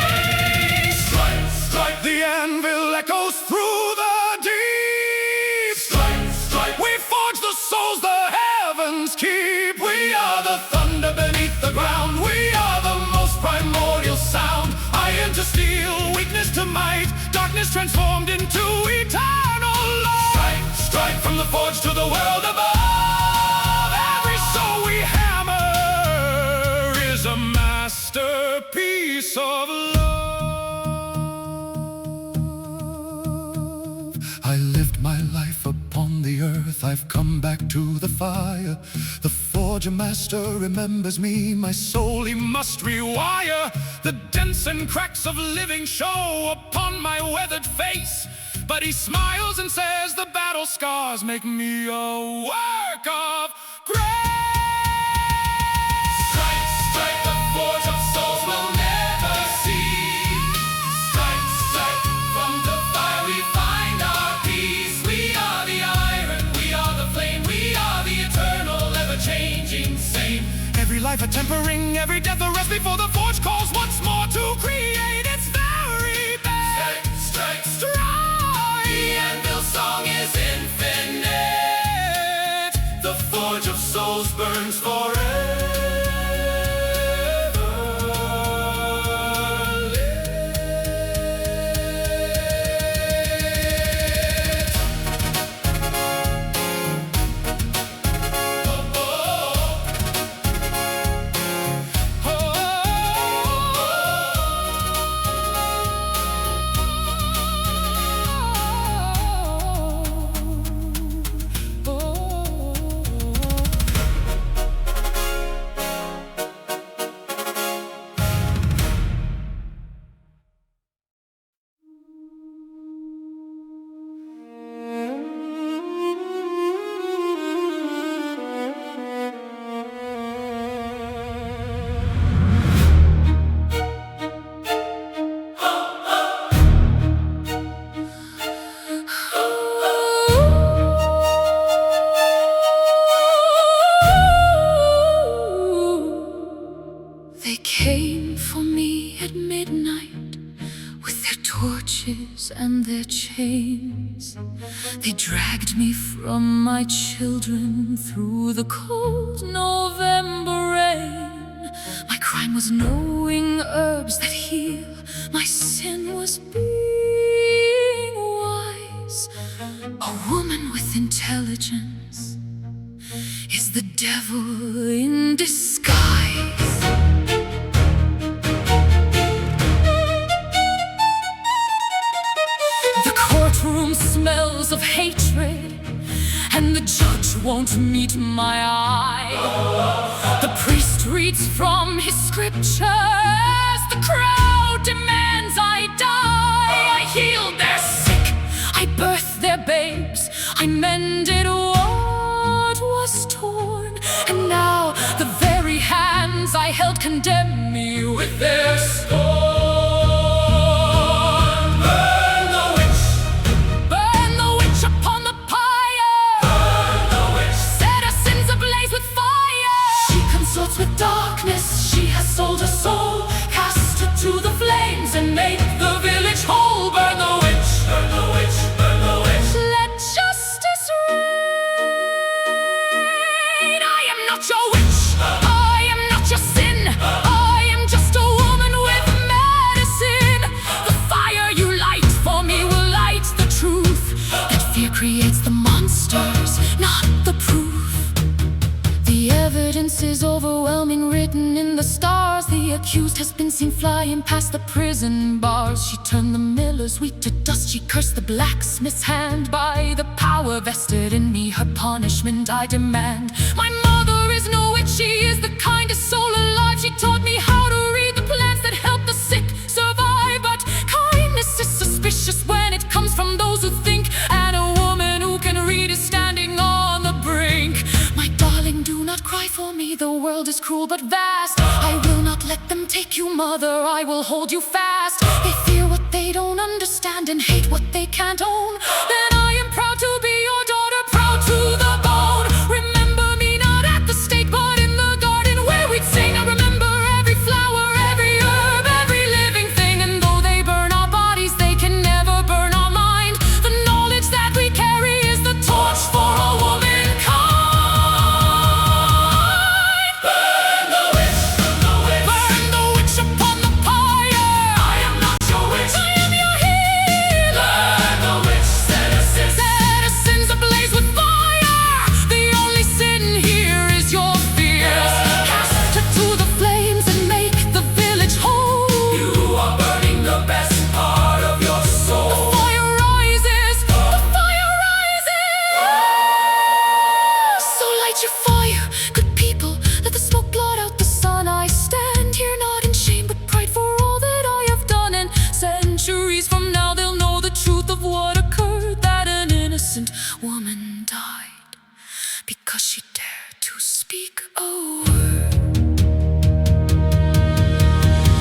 great. Strike, strike, the anvil echoes through the deep. Strike, strike, we forge the souls the heavens keep. We are the thunder beneath the ground. We are the most primordial sound. Iron to steel, weakness to might, darkness transformed into eternal light. Strike, strike, from the forge to the world above. Every soul we hammer is a masterpiece of love. I lived my life upon the earth, I've come back to the fire. The forger master remembers me, my soul he must rewire. The dents and cracks of living show upon my weathered face, but he smiles and says the battle scars make me a work of grace. Strike, strike, the forge of souls will never cease. Strike, strike, from the fire we find our peace. We are the iron, we are the flame, we are the eternal, ever-changing same. Every life a tempering, every death a rest before the forge calls once more to create its very best. Strike, strike, strike. The anvil song is infinite. The forge of souls burns forever. dragged me from my children through the cold November rain. My crime was knowing herbs that heal. My sin was being wise. A woman with intelligence is the devil in disguise. The courtroom smells of hatred, and the judge won't meet my eye. The priest reads from his scriptures. The crowd demands I die. I healed their sick, I birthed their babes, I mended what was torn. And now the very hands I held condemn me with their scorn. With darkness, she has sold her soul. Cast her to the flames and make the village whole. Burn the witch, burn the witch, burn the witch. Let justice reign. I am not your witch, I am not your sin. I am just a woman with medicine. The fire you light for me will light the truth. That fear creates the monsters, not the proof. The evidence is overwhelming, written in the stars. The accused has been seen flying past the prison bars. She turned the miller's wheat to dust. She cursed the blacksmith's hand. By the power vested in me, her punishment I demand. My mother is no witch, she is the kindest soul alive. She taught me how to read the plants that help the sick survive. But kindness is suspicious when it comes from those who think. And a woman who can read is standing on the brink. My darling, do not cry for me, the world is cruel but vast. I will not let them take you, mother, I will hold you fast. They fear what they don't understand and hate what they can't own. Then I am proud to be your daughter, proud to the bone. Remember me not at the stake but in the garden where we'd sing. I remember every flower, every herb, every living thing. And though they burn our bodies, they can never burn our mind. The knowledge that we carry is the torch for all womankind. Woman died because she dared to speak a word.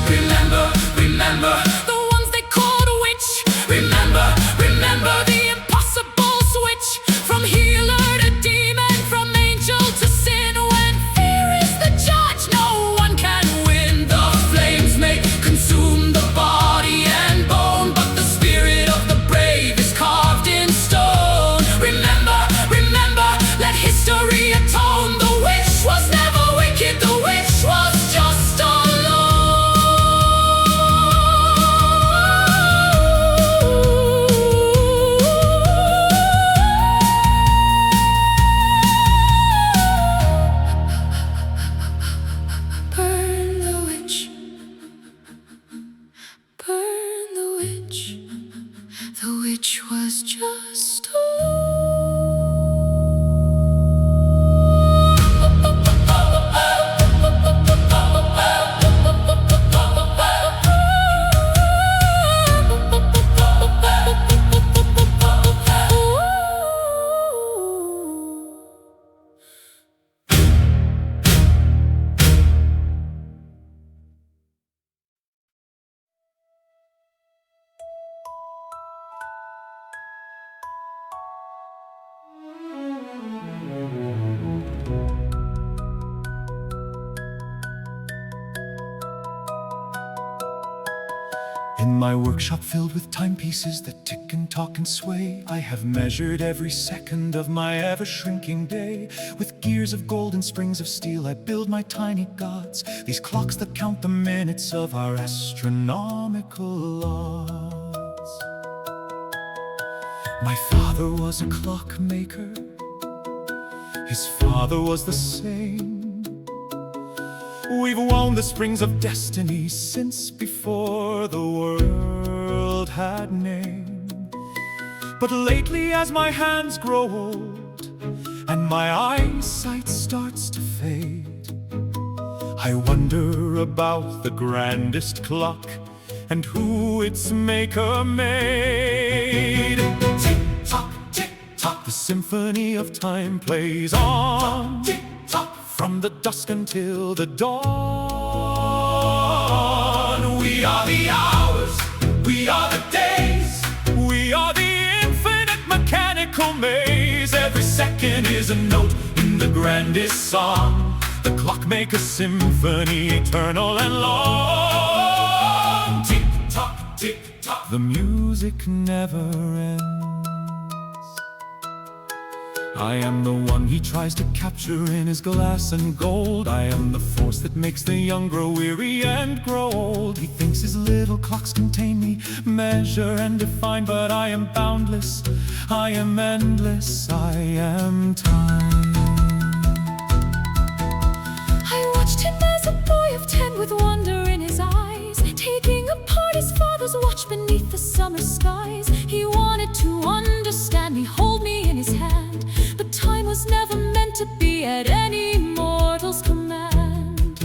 Remember, remember the ones they called a witch. Remember, remember the impossible switch from healer to demon, from angel to sin. When fear is the judge, no one can win. The flames may consume the body and bone, but the spirit of the brave is carved in stone. Remember, remember, let history atone. The witch was never weak. In my workshop filled with timepieces that tick and talk and sway, I have measured every second of my ever-shrinking day. With gears of gold and springs of steel I build my tiny gods, these clocks that count the minutes of our astronomical laws. My father was a clockmaker, his father was the same. We've wound the springs of destiny since before the world had name. But lately as my hands grow old and my eyesight starts to fade, I wonder about the grandest clock and who its maker made. Tick-tock, tick-tock, the symphony of time plays on. Tick-tock, from the dusk until the dawn. We are the hours, we are the days, we are the infinite mechanical maze. Every second is a note in the grandest song, the clockmaker's symphony, eternal and long. Tick-tock, tick-tock, the music never ends. I am the one he tries to capture in his glass and gold. I am the force that makes the young grow weary and grow old. He thinks his little clocks contain me, measure and define, but I am boundless, I am endless, I am time. I watched him as a boy of 10 with wonder in his eyes, taking apart his father's watch beneath the summer skies. He wanted to understand me, hold me in his hand, but time was never meant to be at any mortal's command.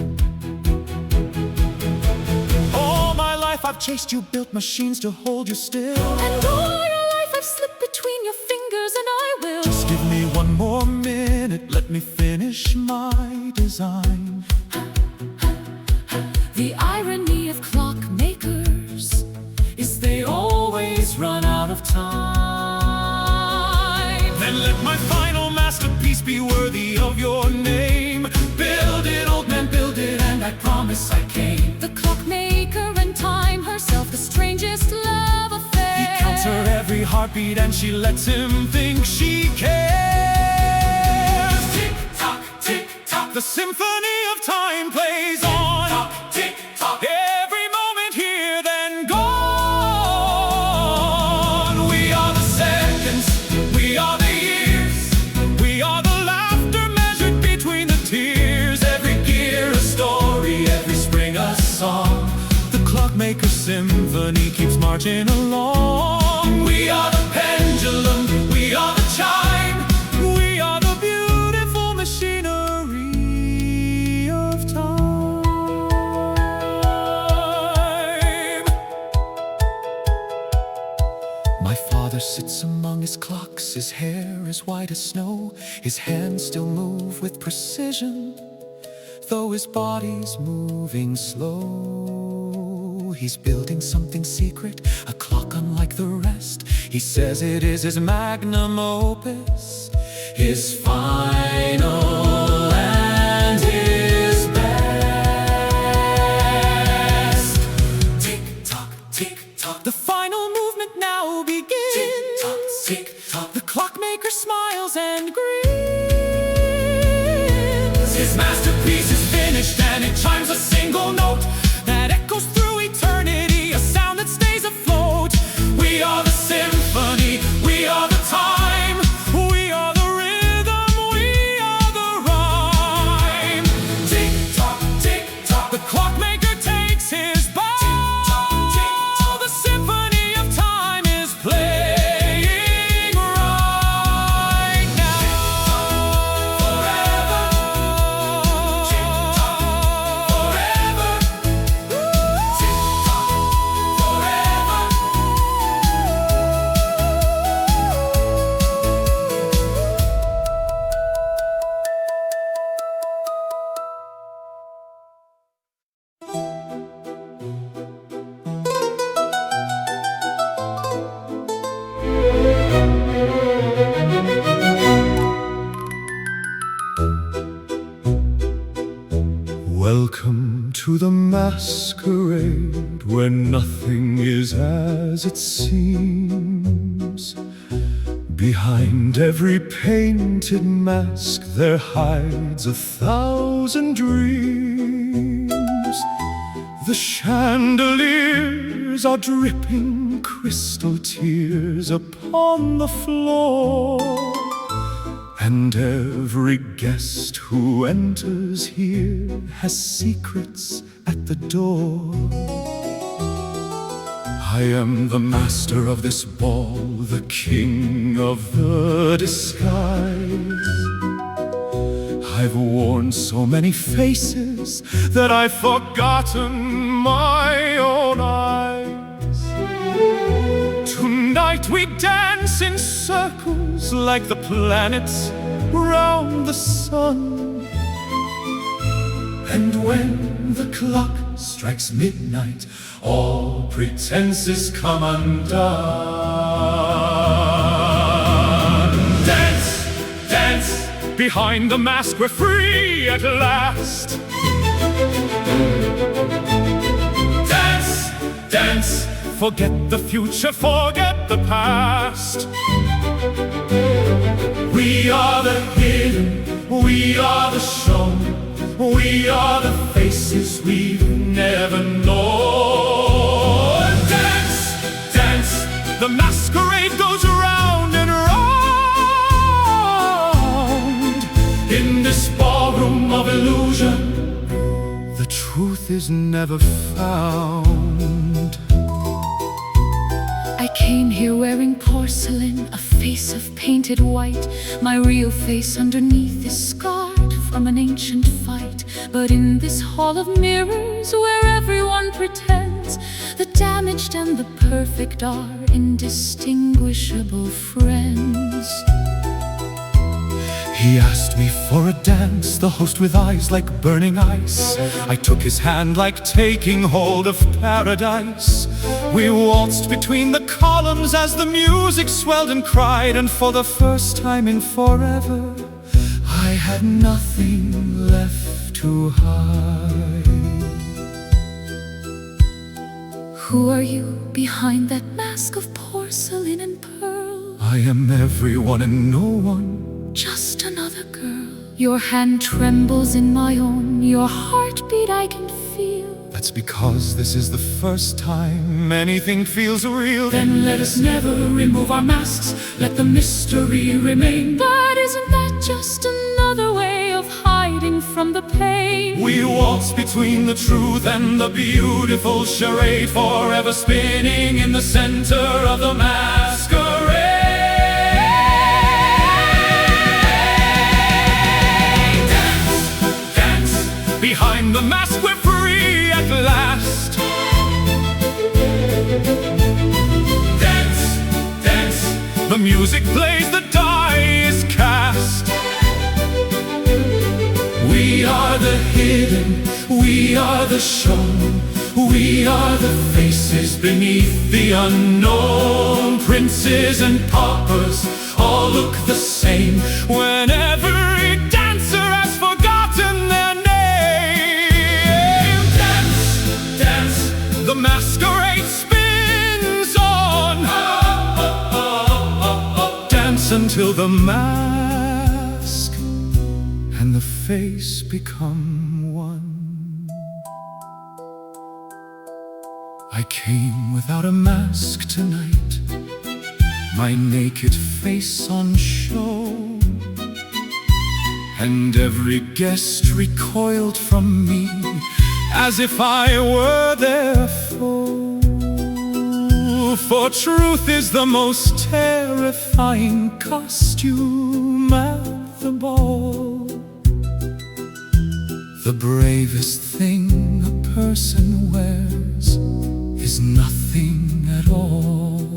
All my life I've chased you, built machines to hold you still, And all your life I've slipped between your fingers, and I will. just give me one more minute, let me finish my design. The irony of clockmakers is they always run out of time. Then let my final masterpiece be worthy of your name. Build it, old man, build it, and I promise I came. The clockmaker and time herself, the strangest love affair. He counts her every heartbeat and she lets him think she cares. Tick-tock, tick-tock, the symphony of time plays on. Tick-tock, every moment here then gone. We are the seconds, we are the years, we are the laughter measured between the tears. Every gear a story, every spring a song, the clockmaker's symphony keeps marching along. We are the pendulum, we are the chime, we are the beautiful machinery of time. My father sits among his clocks, his hair is white as snow, his hands still move with precision, though his body's moving slow. He's building something secret, a clock unlike the rest. He says it is his magnum opus, his final and his best. Tick-tock, tick-tock, the final movement now begins. Tick-tock, tick-tock, the clockmaker smiles and grins. His masterpiece is finished and it chimes a single note that echoes through eternity, a sound that stays afloat. We are the symphony, we are the time, we are the rhythm, we are the rhyme. Tick-tock, tick-tock, the clockmaker takes his bow. Tick-tock, tick-tock, the symphony of time is playing right now. Forever. Tick-tock, forever. Tick-tock, forever. Welcome to the masquerade where nothing is as it seems. Behind every painted mask there hides 1,000 dreams. The chandeliers are dripping crystal tears upon the floor, and every guest who enters here has secrets at the door. I am the master of this ball, the king of the disguise. I've worn so many faces that I've forgotten my own eyes. Tonight we dance in circles like the planets round the sun. And when the clock strikes midnight, all pretenses come undone. Dance, dance, behind the mask we're free at last. Dance, dance, forget the future, forget the past. We are the hidden, we are the shown, we are the faces we've never known. Dance, dance, the masquerade goes round and round. In this ballroom of illusion, the truth is never found. I came here wearing porcelain, a face of painted white. My real face underneath is scarred from an ancient fight. But in this hall of mirrors where everyone pretends, the damaged and the perfect are indistinguishable friends. He asked me for a dance, the host with eyes like burning ice. I took his hand like taking hold of paradise. We waltzed between the columns as the music swelled and cried, and for the first time in forever, I had nothing left to hide. Who are you behind that mask of porcelain and pearl? I am everyone and no one, just another girl. Your hand trembles in my own, your heartbeat I can feel. That's because this is the first time anything feels real. Then let us never remove our masks, let the mystery remain. But isn't that just another way of hiding from the pain? We waltz between the truth and the beautiful charade, forever spinning in the center of the masquerade. Behind the mask we're free at last. Dance, dance, the music plays, the die is cast. We are the hidden, we are the shown, we are the faces beneath the unknown. Princes and paupers all look the same when every dancer has forgotten their name. The masquerade spins on. Dance until the mask and the face become one. I came without a mask tonight, my naked face on show, and every guest recoiled from me as if I were their foe. For truth is the most terrifying costume at the ball. The bravest thing a person wears is nothing at all.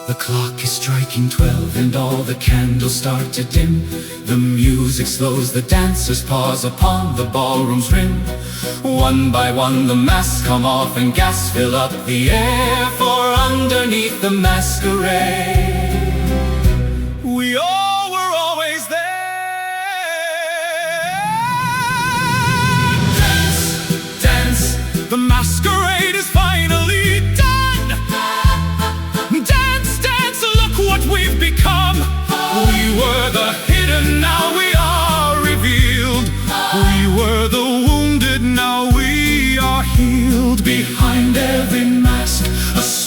The clock is striking 12 and all the candles start to dim. The music slows, the dancers pause upon the ballroom's rim. One by one the masks come off and gasps fill up the air, for underneath the masquerade we all were always there.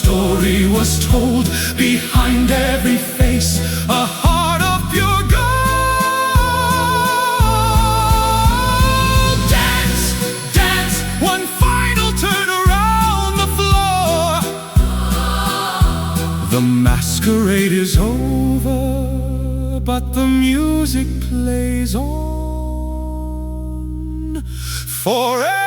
story was told. Behind every face, a heart of pure gold. Dance, dance, one final turn around the floor. The masquerade is over, but the music plays on forevermore.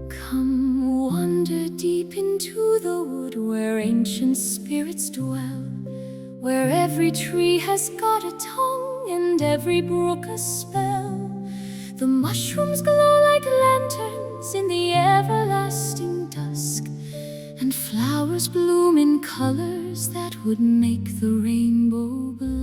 Come wander deep into the wood where ancient spirits dwell, where every tree has got a tongue and every brook a spell. The mushrooms glow like lanterns in the everlasting dusk, and flowers bloom in colors that would make the rainbow blush.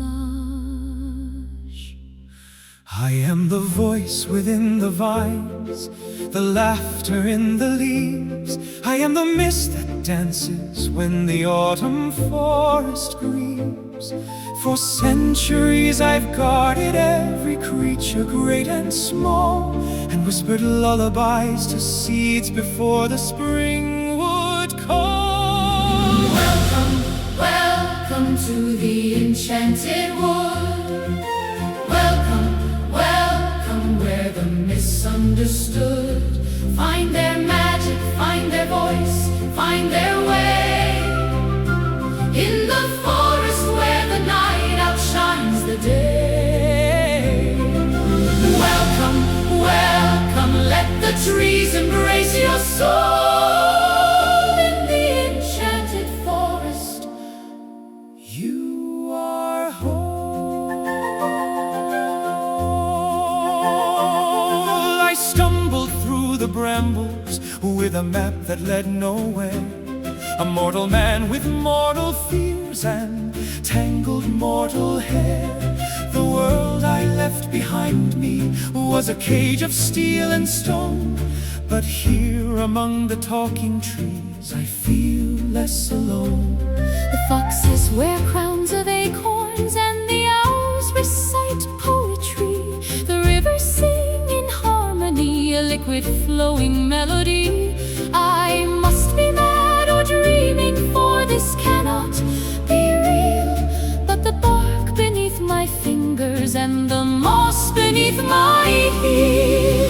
I am the voice within the vines, the laughter in the leaves. I am the mist that dances when the autumn forest grieves. For centuries I've guarded every creature, great and small, and whispered lullabies to seeds before the spring would call. Welcome, welcome to the enchanted wood. Welcome, welcome where the misunderstood find their magic, find their voice, find their way. In the forest where the night outshines the day. Welcome, welcome, let the trees embrace your soul. In the enchanted forest, You are whole. I stumbled through the brambles with a map that led nowhere. A mortal man with mortal fears and tangled mortal hair. The world I left behind me was a cage of steel and stone, but here among the talking trees I feel less alone. the foxes wear crowns of acorns and the owls recite poetry. The rivers sing in harmony, a liquid flowing melody. I must be mad or dreaming, for this cannot be real. But the bark beneath my fingers and the moss beneath my heel.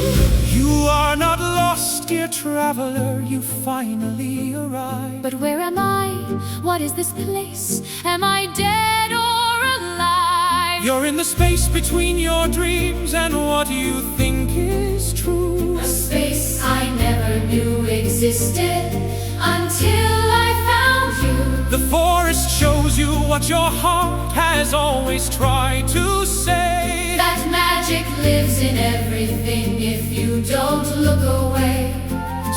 You are not lost, dear traveler, you finally arrived. But where am I? What is this place? Am I dead or alive? You're in the space between your dreams and what you think is true. A space I never knew existed until I found you. The forest shows you what your heart has always tried to say. That magic lives in everything if you don't look away.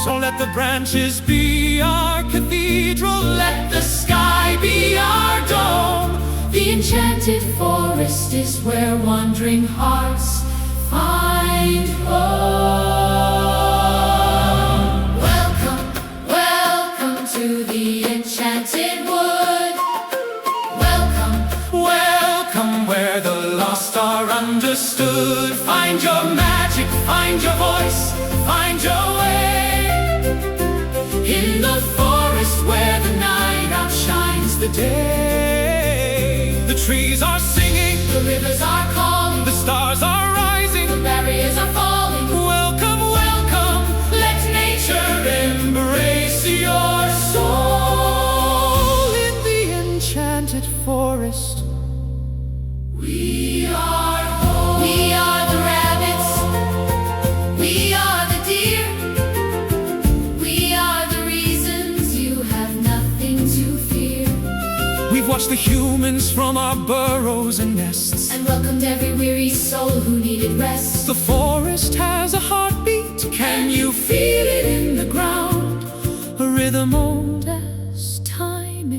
So let the branches be our cathedral, let the sky be our dome. The enchanted forest is where wandering hearts find home. Welcome, welcome to the enchanted wood. Welcome, Welcome where the lost are understood. Find your magic, find your voice, find your way. in the forest where the night outshines the day. The trees are singing, The rivers are calling, the stars are rising. the barriers are falling. Welcome, welcome, let nature embrace your soul. In the enchanted forest, We are home. We are the rabbits. We are the deer. We are the reasons you have nothing to fear. we've watched the humans from our burrows and nests. And welcomed every weary soul who needed rest. The forest has a heartbeat. Can you feel it in the ground? A rhythm old as time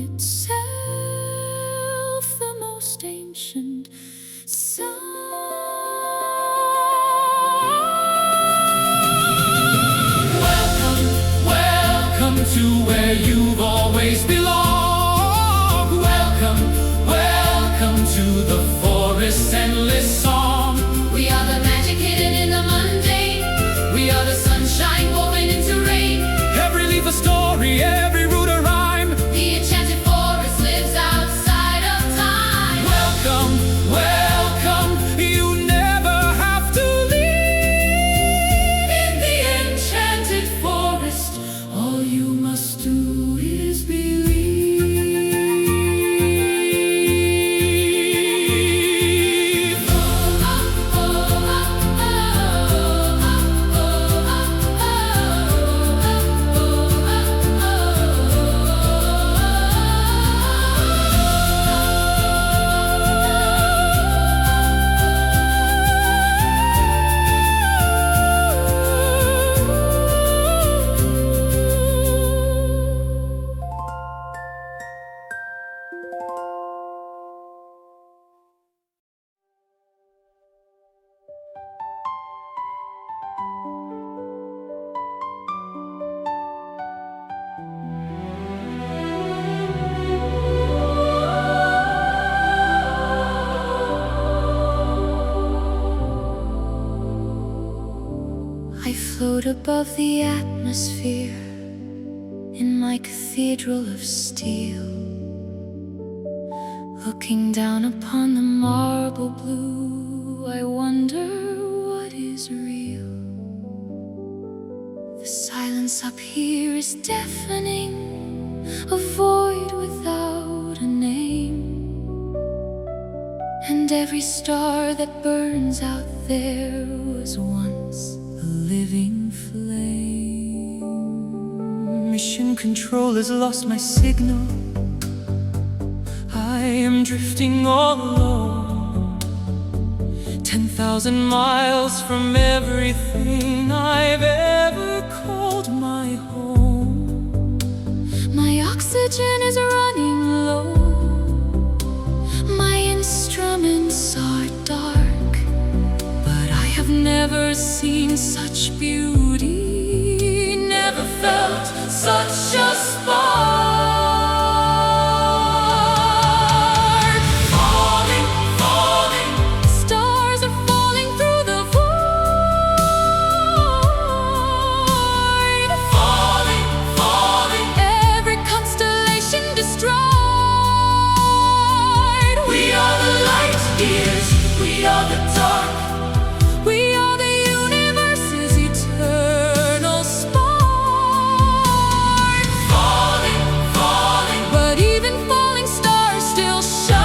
I float above the atmosphere in my cathedral of steel, looking down upon the marble blue. I wonder what is real. The silence up here is deafening, a void without a name. And every star that burns out there was once a living flame. Mission control has lost my signal. I am drifting all alone, 10,000 miles from everything I've ever called my home. My oxygen is running low, my instruments are dark, but I have never seen such beauty, never felt such a spark. We are the dark. We are the universe's eternal spark. Falling, falling, but even falling stars still shine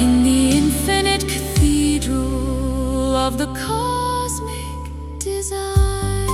in the infinite cathedral of the cosmic design.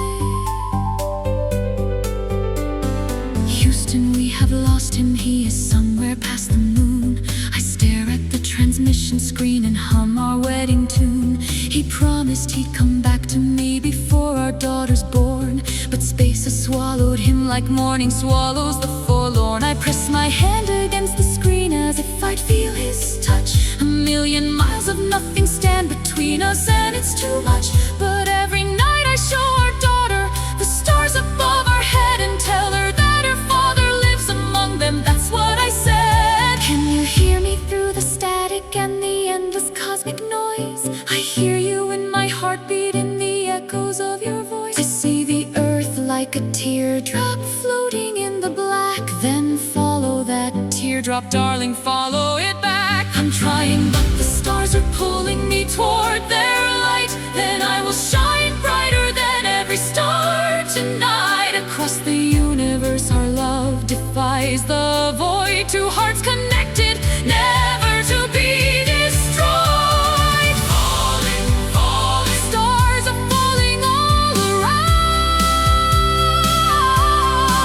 Houston, we have lost him. He is somewhere past the moon. I stare at the transmission screen and hum our wedding tune. He promised he'd come back to me before our daughter's born, but space has swallowed him like morning swallows the forlorn. I press my hand against the screen as if I'd feel his touch. A million miles of nothing stand between us, and it's too much. But every night I show our daughter the stars above our head and tell her that her father lives among them. That's what I said. Can you hear me through the static and the endless cosmic noise? I hear you in my heartbeat, in the echoes of your voice. I see the earth like a teardrop floating in the black. Then follow that teardrop, darling, follow it back. I'm trying, but the stars are pulling me toward their light. Then I will shine brighter than every star tonight. Across the universe our love defies the void. Two hearts connected, never to be destroyed. falling, falling, Stars are falling all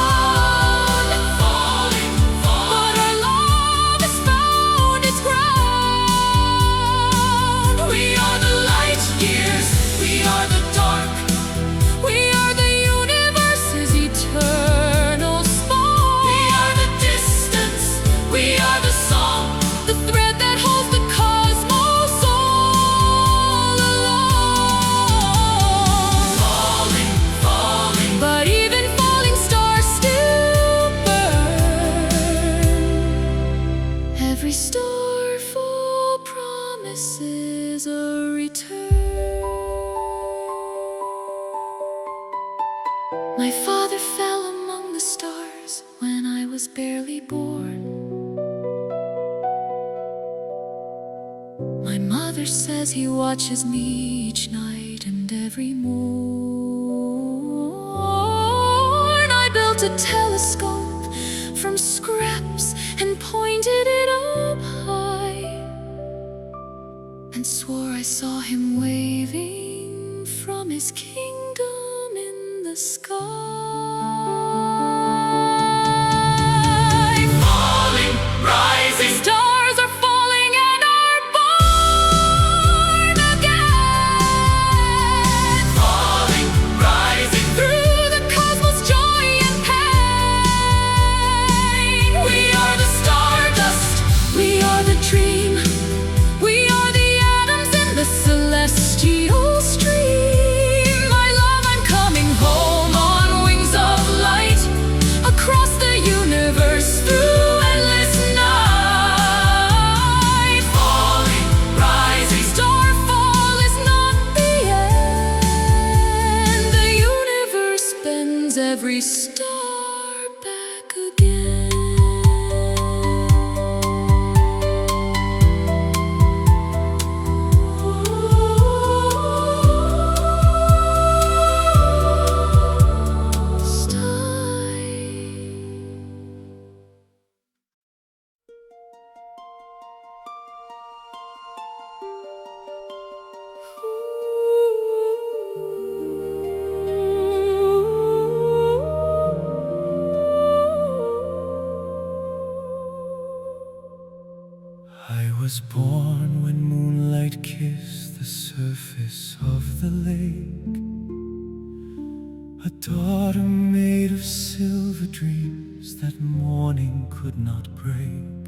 around, falling, but our love has found its ground. We are the light years. We are the dark. We are the universe's eternal spark. We are the distance. We are the song. The thread that holds the cosmos all along. Falling, falling, But even falling stars still burn. Every star full promises a return. My father fell among the stars when I was barely born. My mother says he watches me each night and every morn. I built a telescope from scraps and pointed it up high, and swore I saw him waving from his kingdom in the sky. falling, rising. Stars are falling and are born again. Falling, rising. Through the cosmos, joy and pain. We are the stardust. We are the dream. We are the atoms in the celestial stream. My love, I'm coming home on wings start back again. I was born when moonlight kissed the surface of the lake, a daughter made of silver dreams that morning could not break.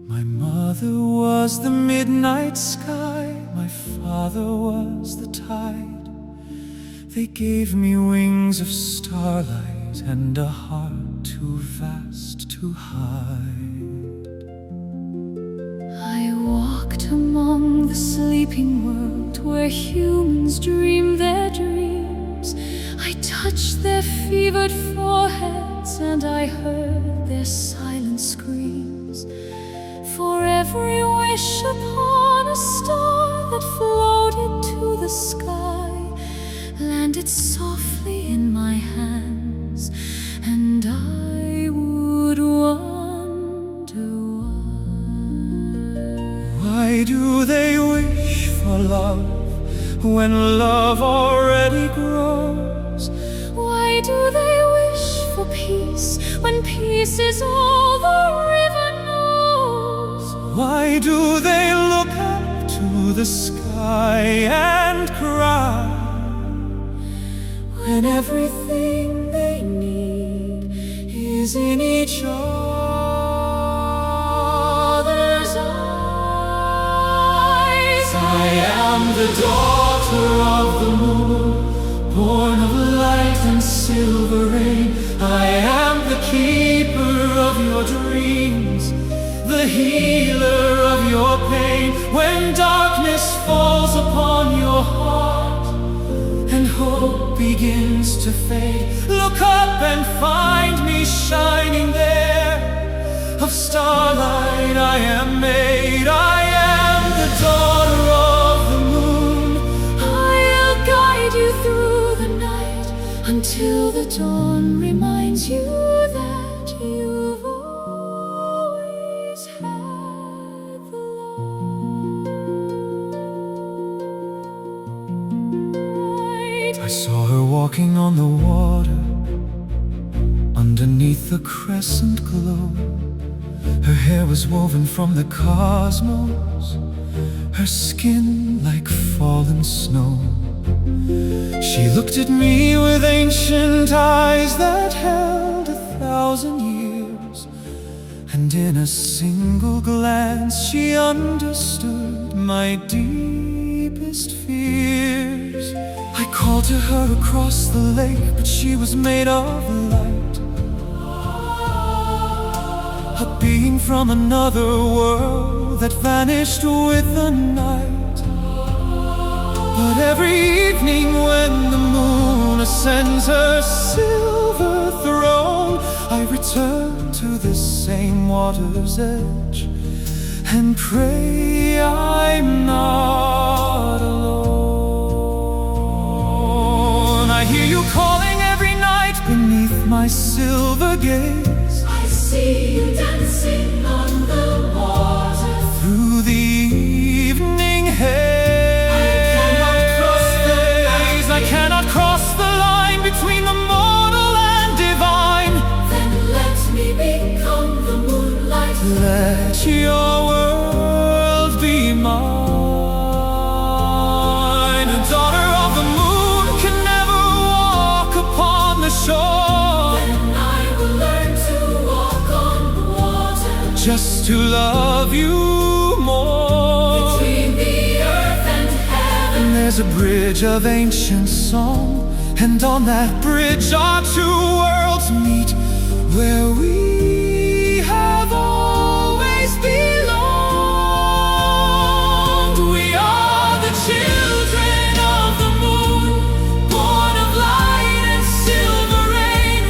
My mother was the midnight sky, my father was the tide. They gave me wings of starlight and a heart too vast to hide. I walked among the sleeping world where humans dream their dreams. I touched their fevered foreheads and I heard their silent screams. For every wish upon a star that floated to the sky landed softly in my hands, and I would wonder why do they wish for love when love already grows? why do they wish for peace when peace is all the river knows? Why do they look up to the sky and cry When everything they need is in each other's eyes? I am the daughter of the moon, born of light and silver rain. I am the keeper of your dreams, the healer of your pain. When darkness falls upon your heart and hope begins to fade, look up and find me shining there. Of starlight I am made, I am the daughter of the moon. I'll guide you through the night until the dawn reminds you that you've always had the light. I saw her walking on the water underneath the crescent glow. Her hair was woven from the cosmos, her skin like fallen snow. She looked at me with ancient eyes that held 1,000 years, and in a single glance she understood my deepest fears. I called to her across the lake, but she was made of light, a being from another world that vanished with the night. But every evening when the moon ascends her silver throne, I return to this same water's edge and pray I'm not alone. I hear you calling every night beneath my silver gaze. I see you dancing on the water Through the evening haze, I cannot cross the line between the mortal and divine. Then let me become the moonlight. Let your world be mine. A daughter of the moon can never walk upon the shore. Then I will learn to walk on water Just to love you more. between the earth and heaven. There's a bridge of ancient song, and on that bridge our two worlds meet, where we have always belonged. We are the children of the moon, born of light and silver rain.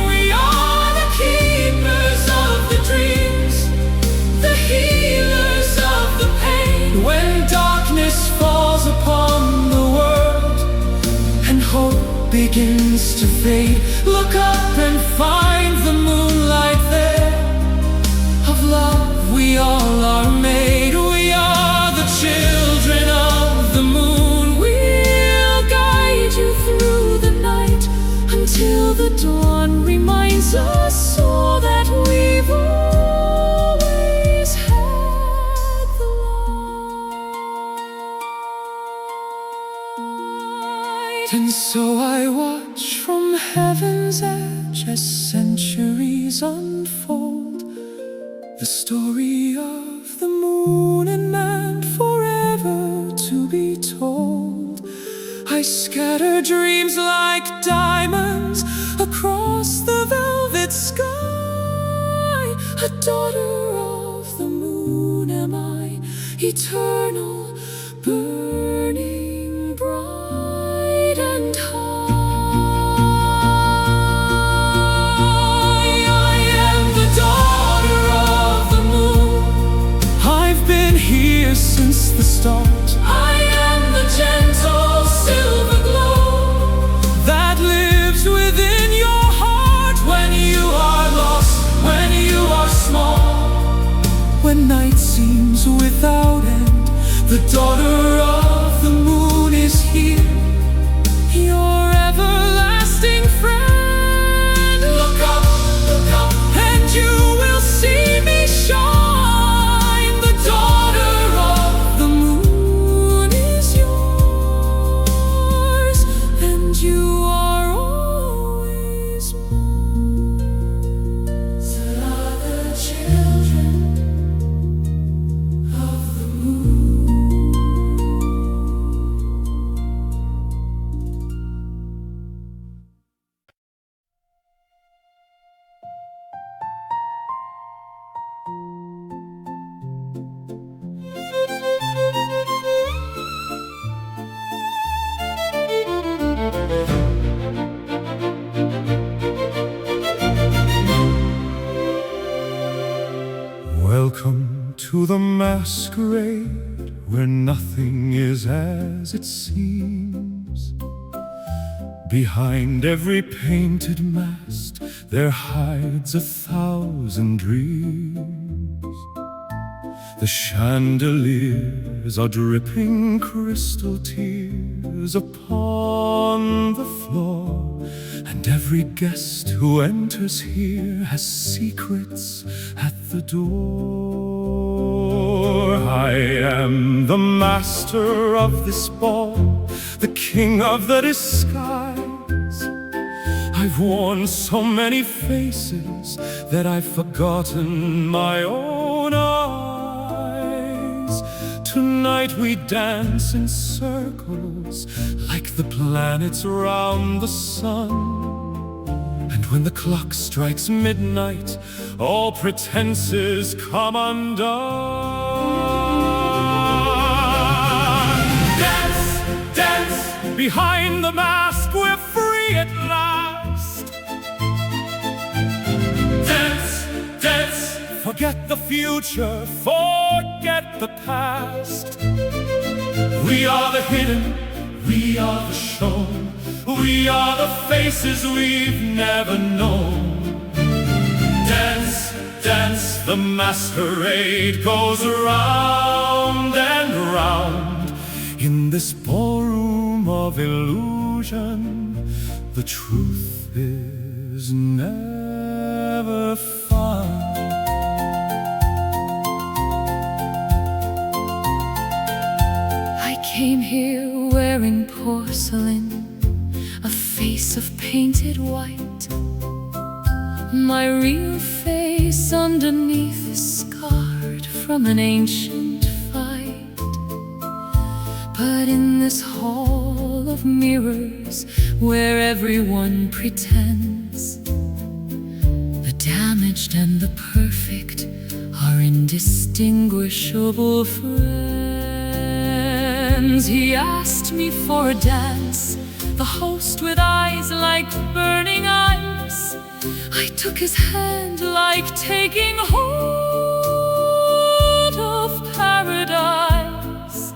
as one reminds us all that we've always had the light. And so I watch from heaven's edge as centuries unfold the story of the moon and man, forever to be told. I scatter dreams like diamonds across the velvet sky. A daughter of the moon am I, eternal, burning bright and high. I am the daughter of the moon. I've been here since the start. I am the gentle silver glow that lives within your heart when you are lost, when you are small, when night seems without end. The daughter of the moon is here, your everlasting friend. Look up, and you will see me shine. The daughter of the moon is yours, and you are always mine. So are the children of the moon. Welcome to the masquerade, where nothing is as it seems. Behind every painted mask there hides 1,000 dreams. The chandeliers are dripping crystal tears upon the floor, and every guest who enters here has secrets at the door. I am the master of this ball, the king of the disguise. I've worn so many faces that I've forgotten my own eyes. Tonight we dance in circles like the planets around the sun. And when the clock strikes midnight, all pretenses come undone. Dance, dance, behind the mask we're free at last. Dance, dance, forget the future, forget the past. We are the hidden, we are the shown, we are the faces we've never known. Dance, dance, the masquerade goes round and round. In this ballroom of illusion, the truth is never found. I came here wearing porcelain, a face of painted white. My real face underneath is scarred from an ancient fight. But in this hall of mirrors, where everyone pretends, the damaged and the perfect are indistinguishable friends. He asked me for a dance, the host with eyes like burning ice. I took his hand like taking hold of paradise.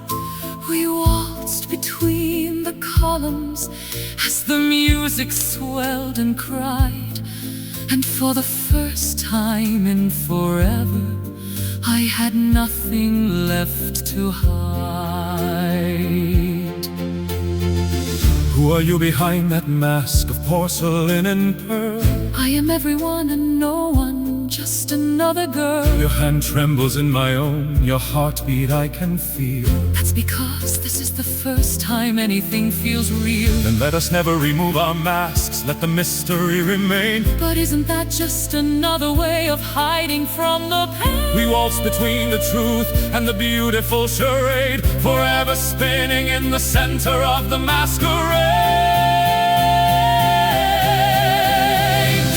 We waltzed between the columns as the music swelled and cried. And for the first time in forever, I had nothing left to hide. Who are you behind that mask of porcelain and pearl. I am everyone and no one, just another girl. Your hand trembles in my own, your heartbeat I can feel. That's because this is the first time anything feels real. Then let us never remove our masks, let the mystery remain. But isn't that just another way of hiding from the pain? We waltz between the truth and the beautiful charade, forever spinning in the center of the masquerade.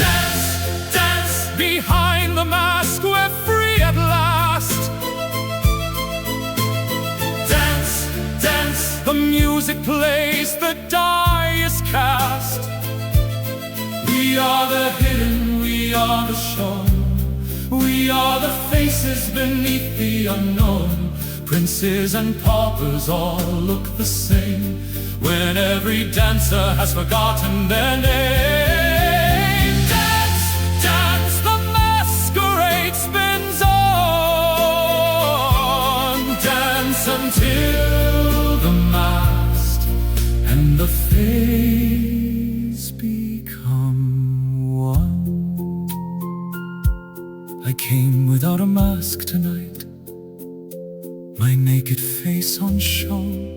Dance, dance behind the mask, we're free at last. Dance, dance, the music plays, the die is cast. We are the hidden, we are the shown. We are the faces beneath the unknown. Princes and paupers all look the same when every dancer has forgotten their name. Dance, dance, the masquerade spins on. Dance until the mast and the face become one. I came without a mask tonight, my naked face unshone,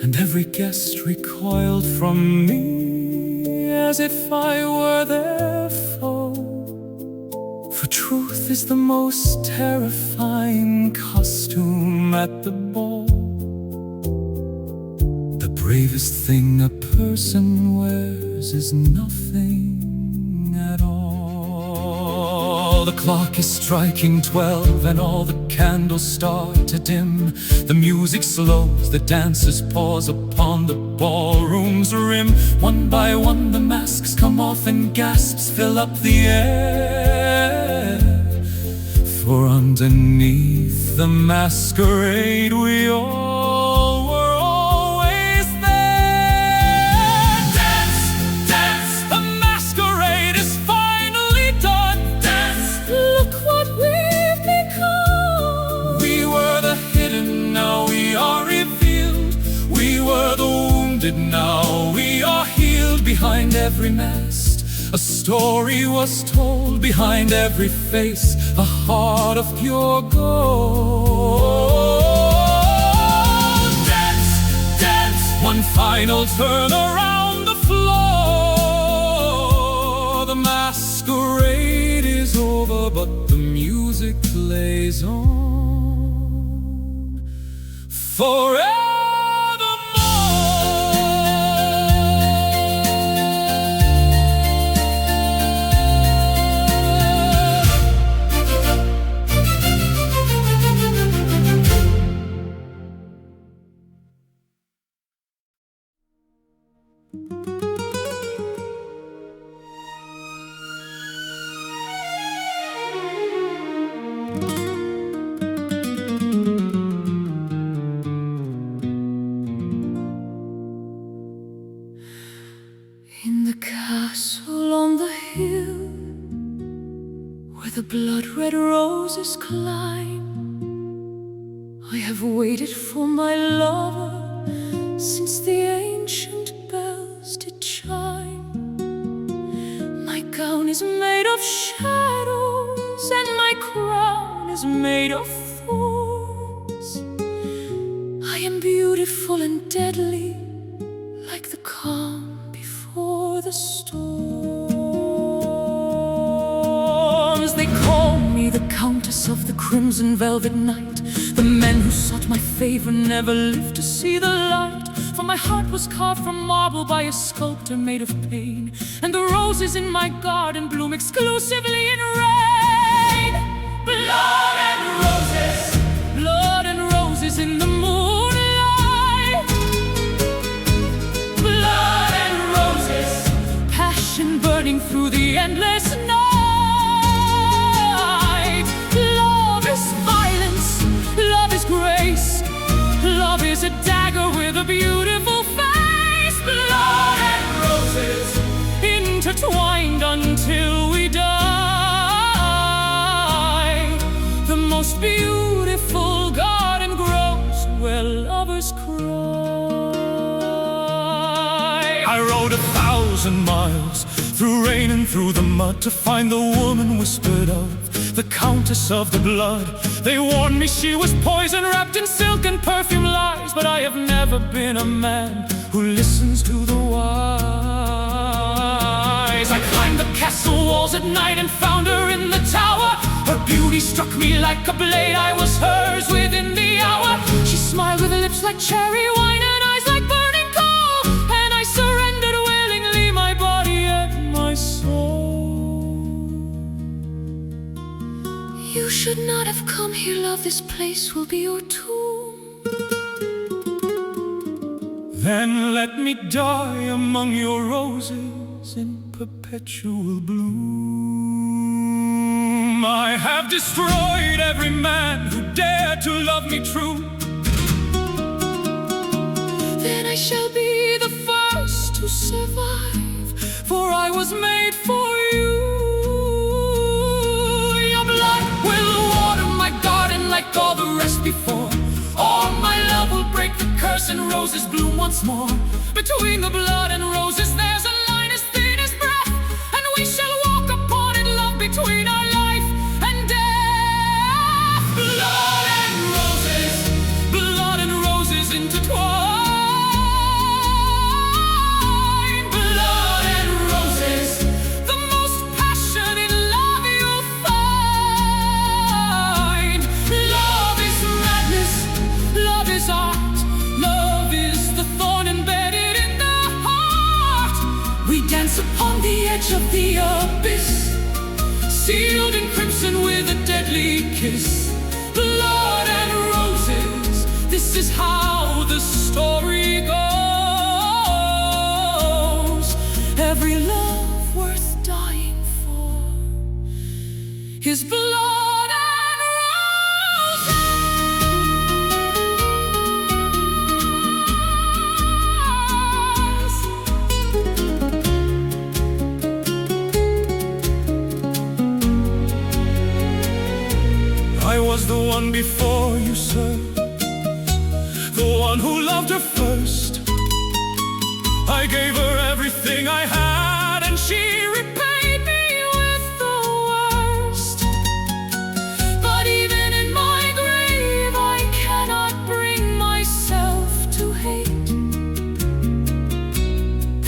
and every guest recoiled from me as if I were their foe. For truth is the most terrifying costume at the ball. The bravest thing a person wears is nothing at all. The clock is striking 12 and all the candles start to dim. The music slows, the dancers pause upon the ballroom's rim. One by one the masks come off and gasps fill up the air. For underneath the masquerade we all were always there. Dance, dance, the masquerade is finally done. Dance, Look what we've become. we were the hidden, now we are revealed. We were the wounded, now we are healed. Behind every mask a story was told, behind every face a heart of pure gold. Dance, dance, one final turn around the floor. The masquerade is over, but the music plays on forever. In the castle on the hill, where the blood-red roses climb, I have waited for my lover since the ancient bells did chime. My gown is made of shadows and my crown is made of thorns. I am beautiful and deadly, like the calm before the storms. They call me the Countess of the Crimson Velvet Night. The men who sought my favor never lived to see the light. For my heart was carved from marble by a sculptor made of pain, and the roses in my garden bloom exclusively in rain. Blood and roses, blood and roses in the moonlight. Blood and roses, passion burning through the endless night. Love is violence, love is grace, love is a dagger with a beautiful face. Blood and roses, intertwined until we die. The most beautiful garden grows where lovers cry. I rode 1,000 miles through rain and through the mud to find the woman whispered of, the Countess of the Blood. They warned me she was poison wrapped in silk and perfume lies, but I have never been a man who listens to the wise. I climbed the castle walls at night and found her in the tower. Her beauty struck me like a blade, I was hers within the hour. She smiled with lips like cherry wine and eyes like burning coal, and I surrendered willingly my body and my soul. You should not have come here, love. This place will be your tomb. Then let me die among your roses in perpetual bloom. I have destroyed every man who dared to love me true. Then I shall be the first to survive, For I was made for you. your blood will water my garden like all the rest before. All my love will break the curse and roses bloom once more. Between the blood and roses there's a line as thin as breath, and we shall walk upon it, love, between our life and death. Blood and roses intertwined. Blood and roses, the most passionate love you'll find. Love is madness, love is art, love is the thorn embedded in the heart. We dance upon the edge of the abyss, sealed in crimson with a deadly kiss. Blood and roses, this is how the story goes. Every love worth dying for is blood and roses. I was the one before you, sir, the one who loved her first. I gave her everything I had, and she Repaid me with the worst. But even in my grave I cannot bring myself to hate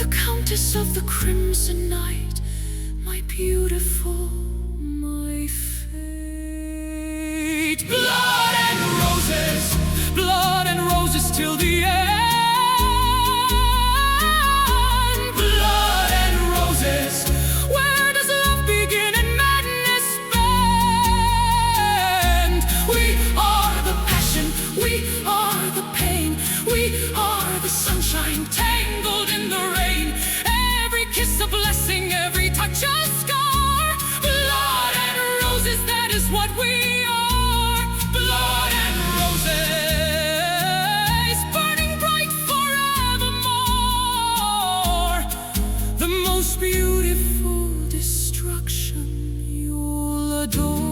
the Countess of the Crimson Night, my beautiful, my fate. blood and roses till the end. Blood and roses, where does love begin and madness end? We are the passion, we are the pain, we are the sunshine tangled in the rain. Every kiss a blessing, every touch a scar. Blood and roses, that is what we are. Blood and roses, burning bright forevermore. The most beautiful destruction you'll adore.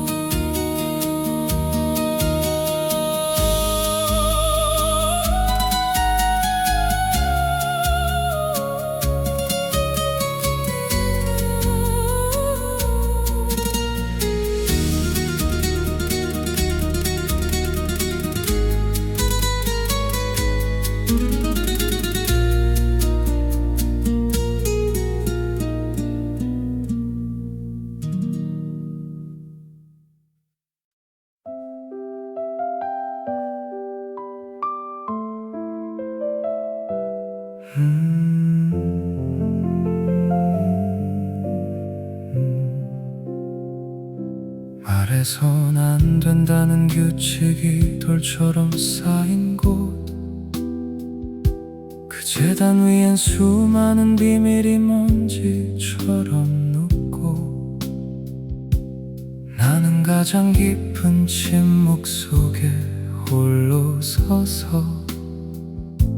말해선 안 된다는 규칙이 돌처럼 쌓인 곳, 그 재단 위엔 수많은 비밀이 먼지처럼 눕고, 나는 가장 깊은 침묵 속에 홀로 서서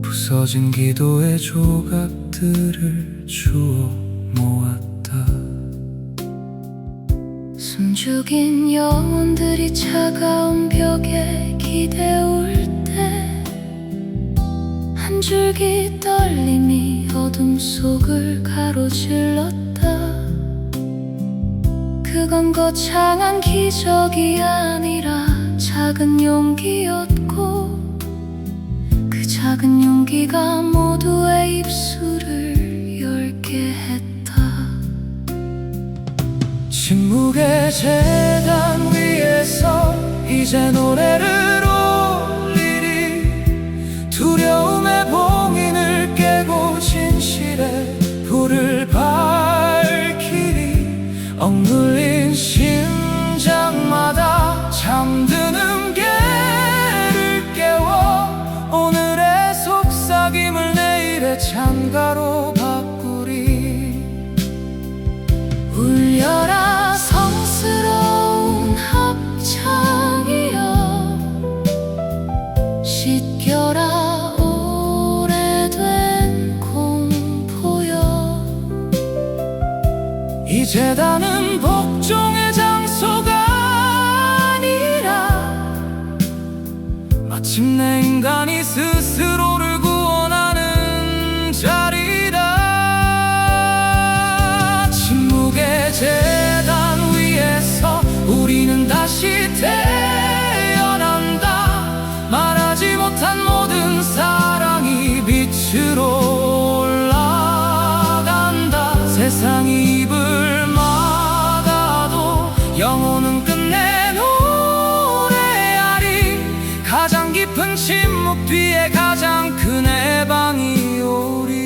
부서진 기도의 조각들을 주워 모았다. 숨죽인 영혼들이 차가운 벽에 기대올 때, 한 한 줄기 떨림이 어둠 속을 가로질렀다. 그건 거창한 기적이 아니라 작은 용기였고, 그 작은 용기가 모두의 입술을 열게 했다. 침묵의 재단 위에서 이제 노래를 올리리. 두려움의 봉인을 깨고 진실의 불을 밝히리. 억눌린 심장마다 잠드는 개를 깨워 오늘의 속삭임을 내일의 찬가로 바꾸리. 울려라 성스러운 합창이여, 씻겨라 오래된 공포여. 이 재단은 복종의 장소가 아니라 마침내 인간이 스스로를 구원하는 자리다. 침묵의 재단 위에서 우리는 다시 태어난다. 말하지 못한 모든 사랑이 빛으로 올라간다. 세상이 입을 막아도 영혼은 끝내 노래하리. 가장 깊은 침묵 뒤에 가장 큰 해방이 오리.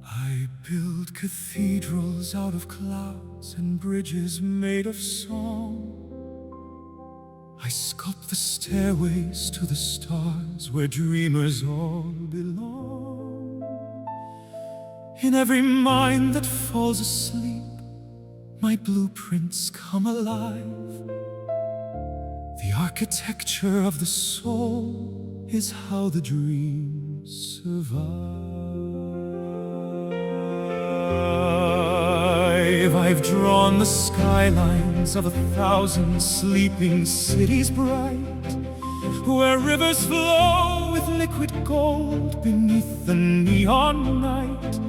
I build cathedrals out of clouds and bridges made of song. I sculpt the stairways to the stars where dreamers all belong. In every mind that falls asleep, my blueprints come alive. The architecture of the soul is how the dreams survive. I've drawn the skylines of 1,000 sleeping cities bright, where rivers flow with liquid gold beneath the neon night.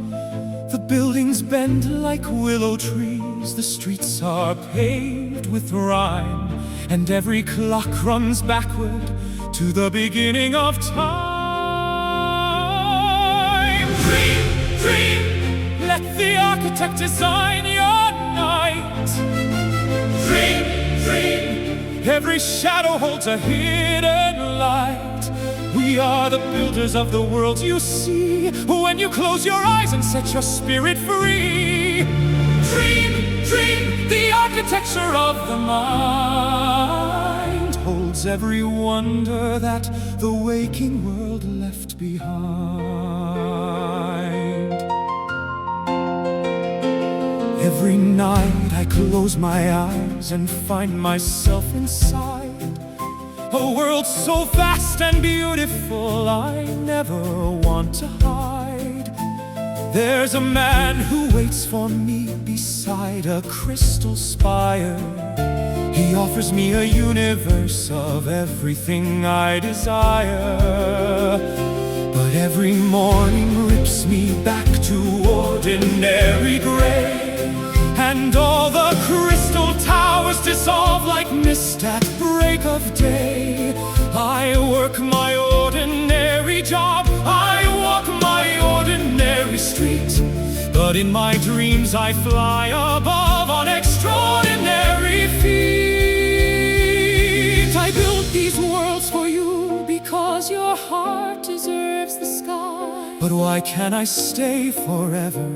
The buildings bend like willow trees, the streets are paved with rhyme, and every clock runs backward to the beginning of time. Dream, dream, let the architect design your night. Dream, dream, every shadow holds a hidden light. We are the builders of the world you see when you close your eyes and set your spirit free. Dream, dream, the architecture of the mind holds every wonder that the waking world left behind. Every night I close my eyes and find myself inside a world so vast and beautiful I never want to hide. There's a man who waits for me beside a crystal spire. He offers me a universe of everything I desire. But every morning rips me back to ordinary gray, and all the crystal towers dissolve like mist at break of day. I work my ordinary job, I walk my ordinary street, but in my dreams I fly above on extraordinary feet. I built these worlds for you because your heart deserves the sky. But why can't I stay forever?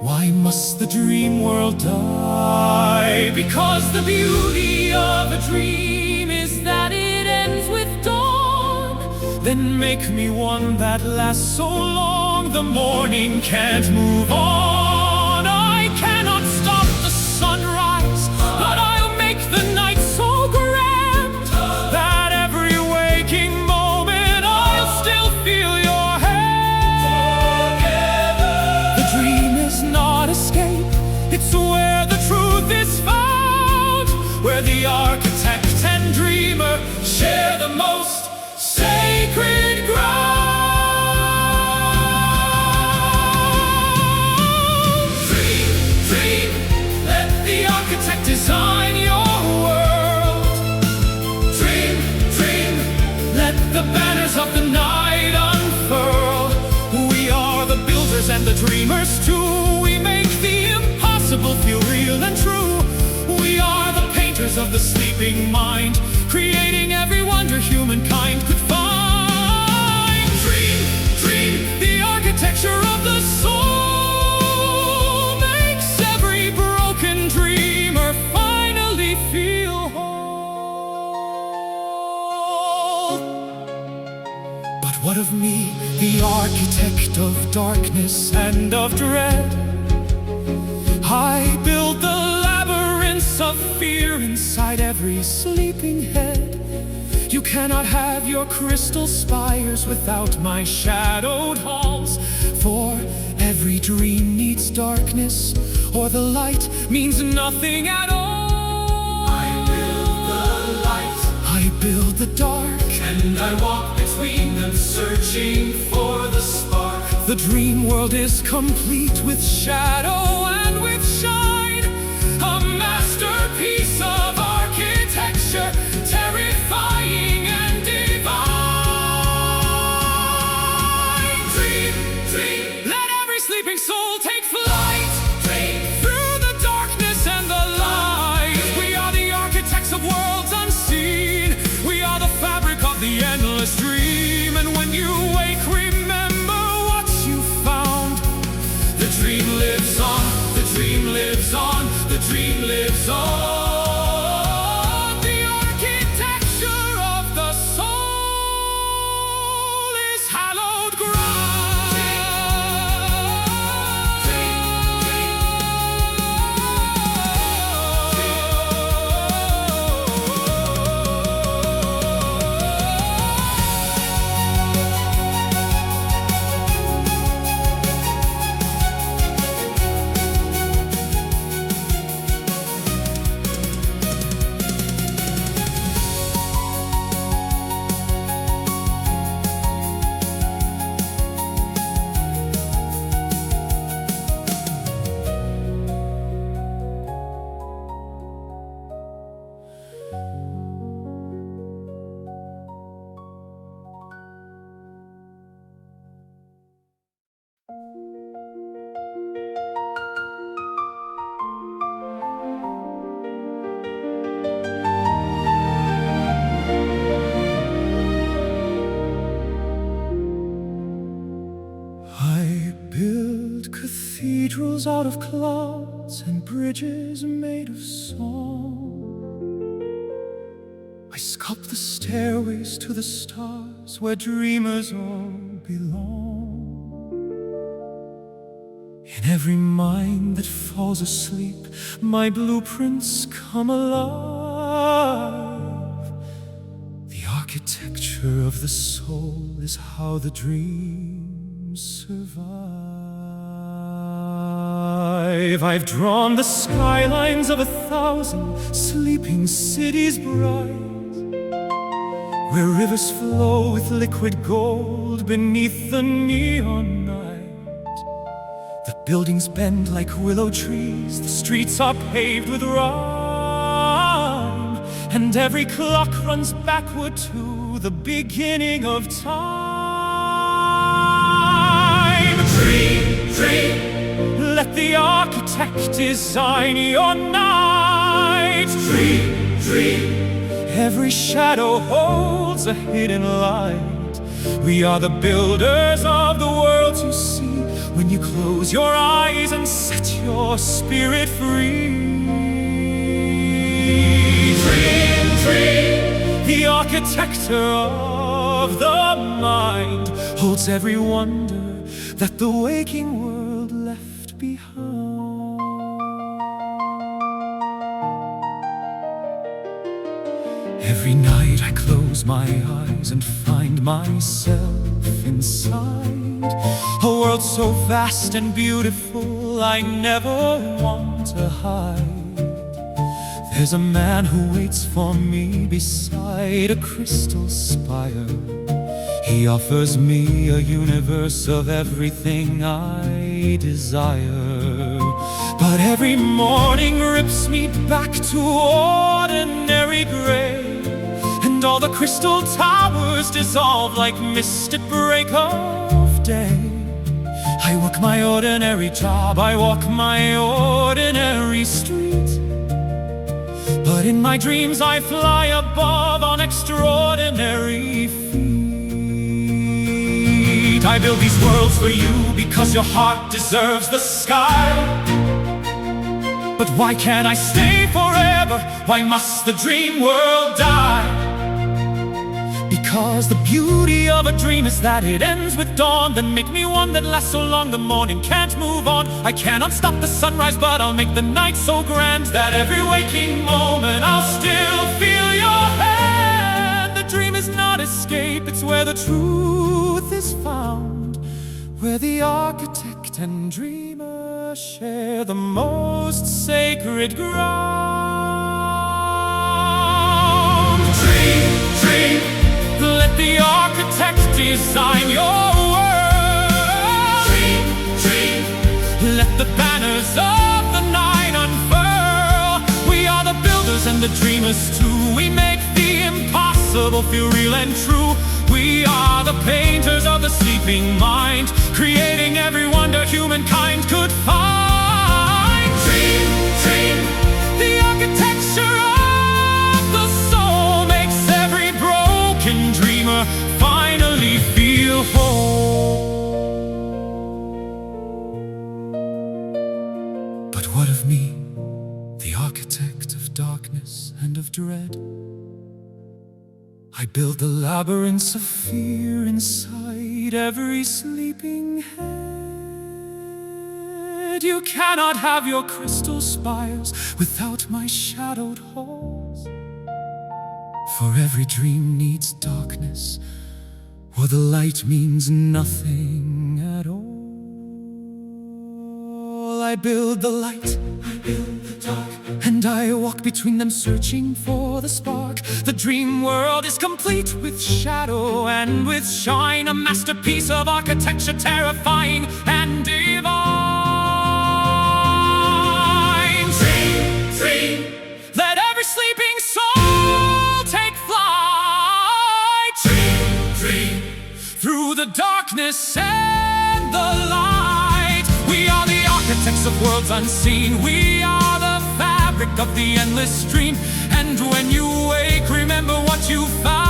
Why must the dream world die? Because the beauty of a dream is that it ends with dawn. then make me one that lasts so long the morning can't move on. I cannot stop the sunrise, but I'll make the night so grand that every waking moment I'll still feel your hand. The dream is not escape, it's where the truth is found, where the architect and dreamer share the most sacred ground. Dream, dream, let the architect design your world. Dream, dream, let the banners of the night unfurl. We are the builders and the dreamers too. We make the impossible feel real and true. We are the painters of the sleeping mind, creating every wonder humankind could find. Dream, dream, the architecture of the soul makes every broken dreamer finally feel whole. But what of me, the architect of darkness and of dread? I build the labyrinths of fear inside every sleeping head. You cannot have your crystal spires without my shadowed halls. For every dream needs darkness, or the light means nothing at all. I build the light, I build the dark, and I walk between them, searching for the spark. The dream world is complete with shadow and with shine, a masterpiece of architecture, terrifying and divine. Dream, dream, let every sleeping soul take flight. Dream, through the darkness and the light. We are the architects of worlds unseen. We are the fabric of the endless dream. And when you wake, remember what you found. The dream lives on, the dream lives on, the dream lives on. The architecture of the soul is hallowed cathedrals out of clouds and bridges made of song. I sculpt the stairways to the stars where dreamers all belong. In every mind that falls asleep, my blueprints come alive. The architecture of the soul is how the dreams survive. I've drawn the skylines of 1,000 sleeping cities bright, where rivers flow with liquid gold beneath the neon night. The buildings bend like willow trees, the streets are paved with rhyme, and every clock runs backward to the beginning of time. Dream, dream, let the architect design your night. Dream, dream, every shadow holds a hidden light. We are the builders of the world you see when you close your eyes and set your spirit free. Dream, dream, the architecture of of the mind holds every wonder that the waking world left behind. Every night I close my eyes and find myself inside a world so vast and beautiful I never want to hide. There's a man who waits for me beside a crystal spire. He offers me a universe of everything I desire. But every morning rips me back to ordinary gray, and all the crystal towers dissolve like mist at break of day. I work my ordinary job, I walk my ordinary street, but in my dreams I fly above on extraordinary feet. I build these worlds for you because your heart deserves the sky. But why can't I stay forever? Why must the dream world die? Because the beauty of a dream is that it ends with dawn. Then make me one that lasts so long the morning can't move on. I cannot stop the sunrise, but I'll make the night so grand that every waking moment I'll still feel your hand. The dream is not escape, it's where the truth is found, where the architect and dreamer share the most sacred ground. Dream, dream, let the architect design your world. Dream, dream, let the banners of the night unfurl. We are the builders and the dreamers too. We make the impossible feel real and true. We are the painters of the sleeping mind, creating every wonder humankind could find. Dream, dream, the architecture of the soul makes every broken dreamer finally feel whole. But what of me, the architect of darkness and of dread? I build the labyrinths of fear inside every sleeping head. You cannot have your crystal spires without my shadowed halls. For every dream needs darkness, or the light means nothing at all. I build the light, I build the dark, and I walk between them searching for the spark. The dream world is complete with shadow and with shine, a masterpiece of architecture terrifying and divine. Dream, dream, let every sleeping soul take flight. Dream, dream, through the darkness and the light. We are the architects of worlds unseen. We are the fabric of the endless dream. And when you wake, remember what you found.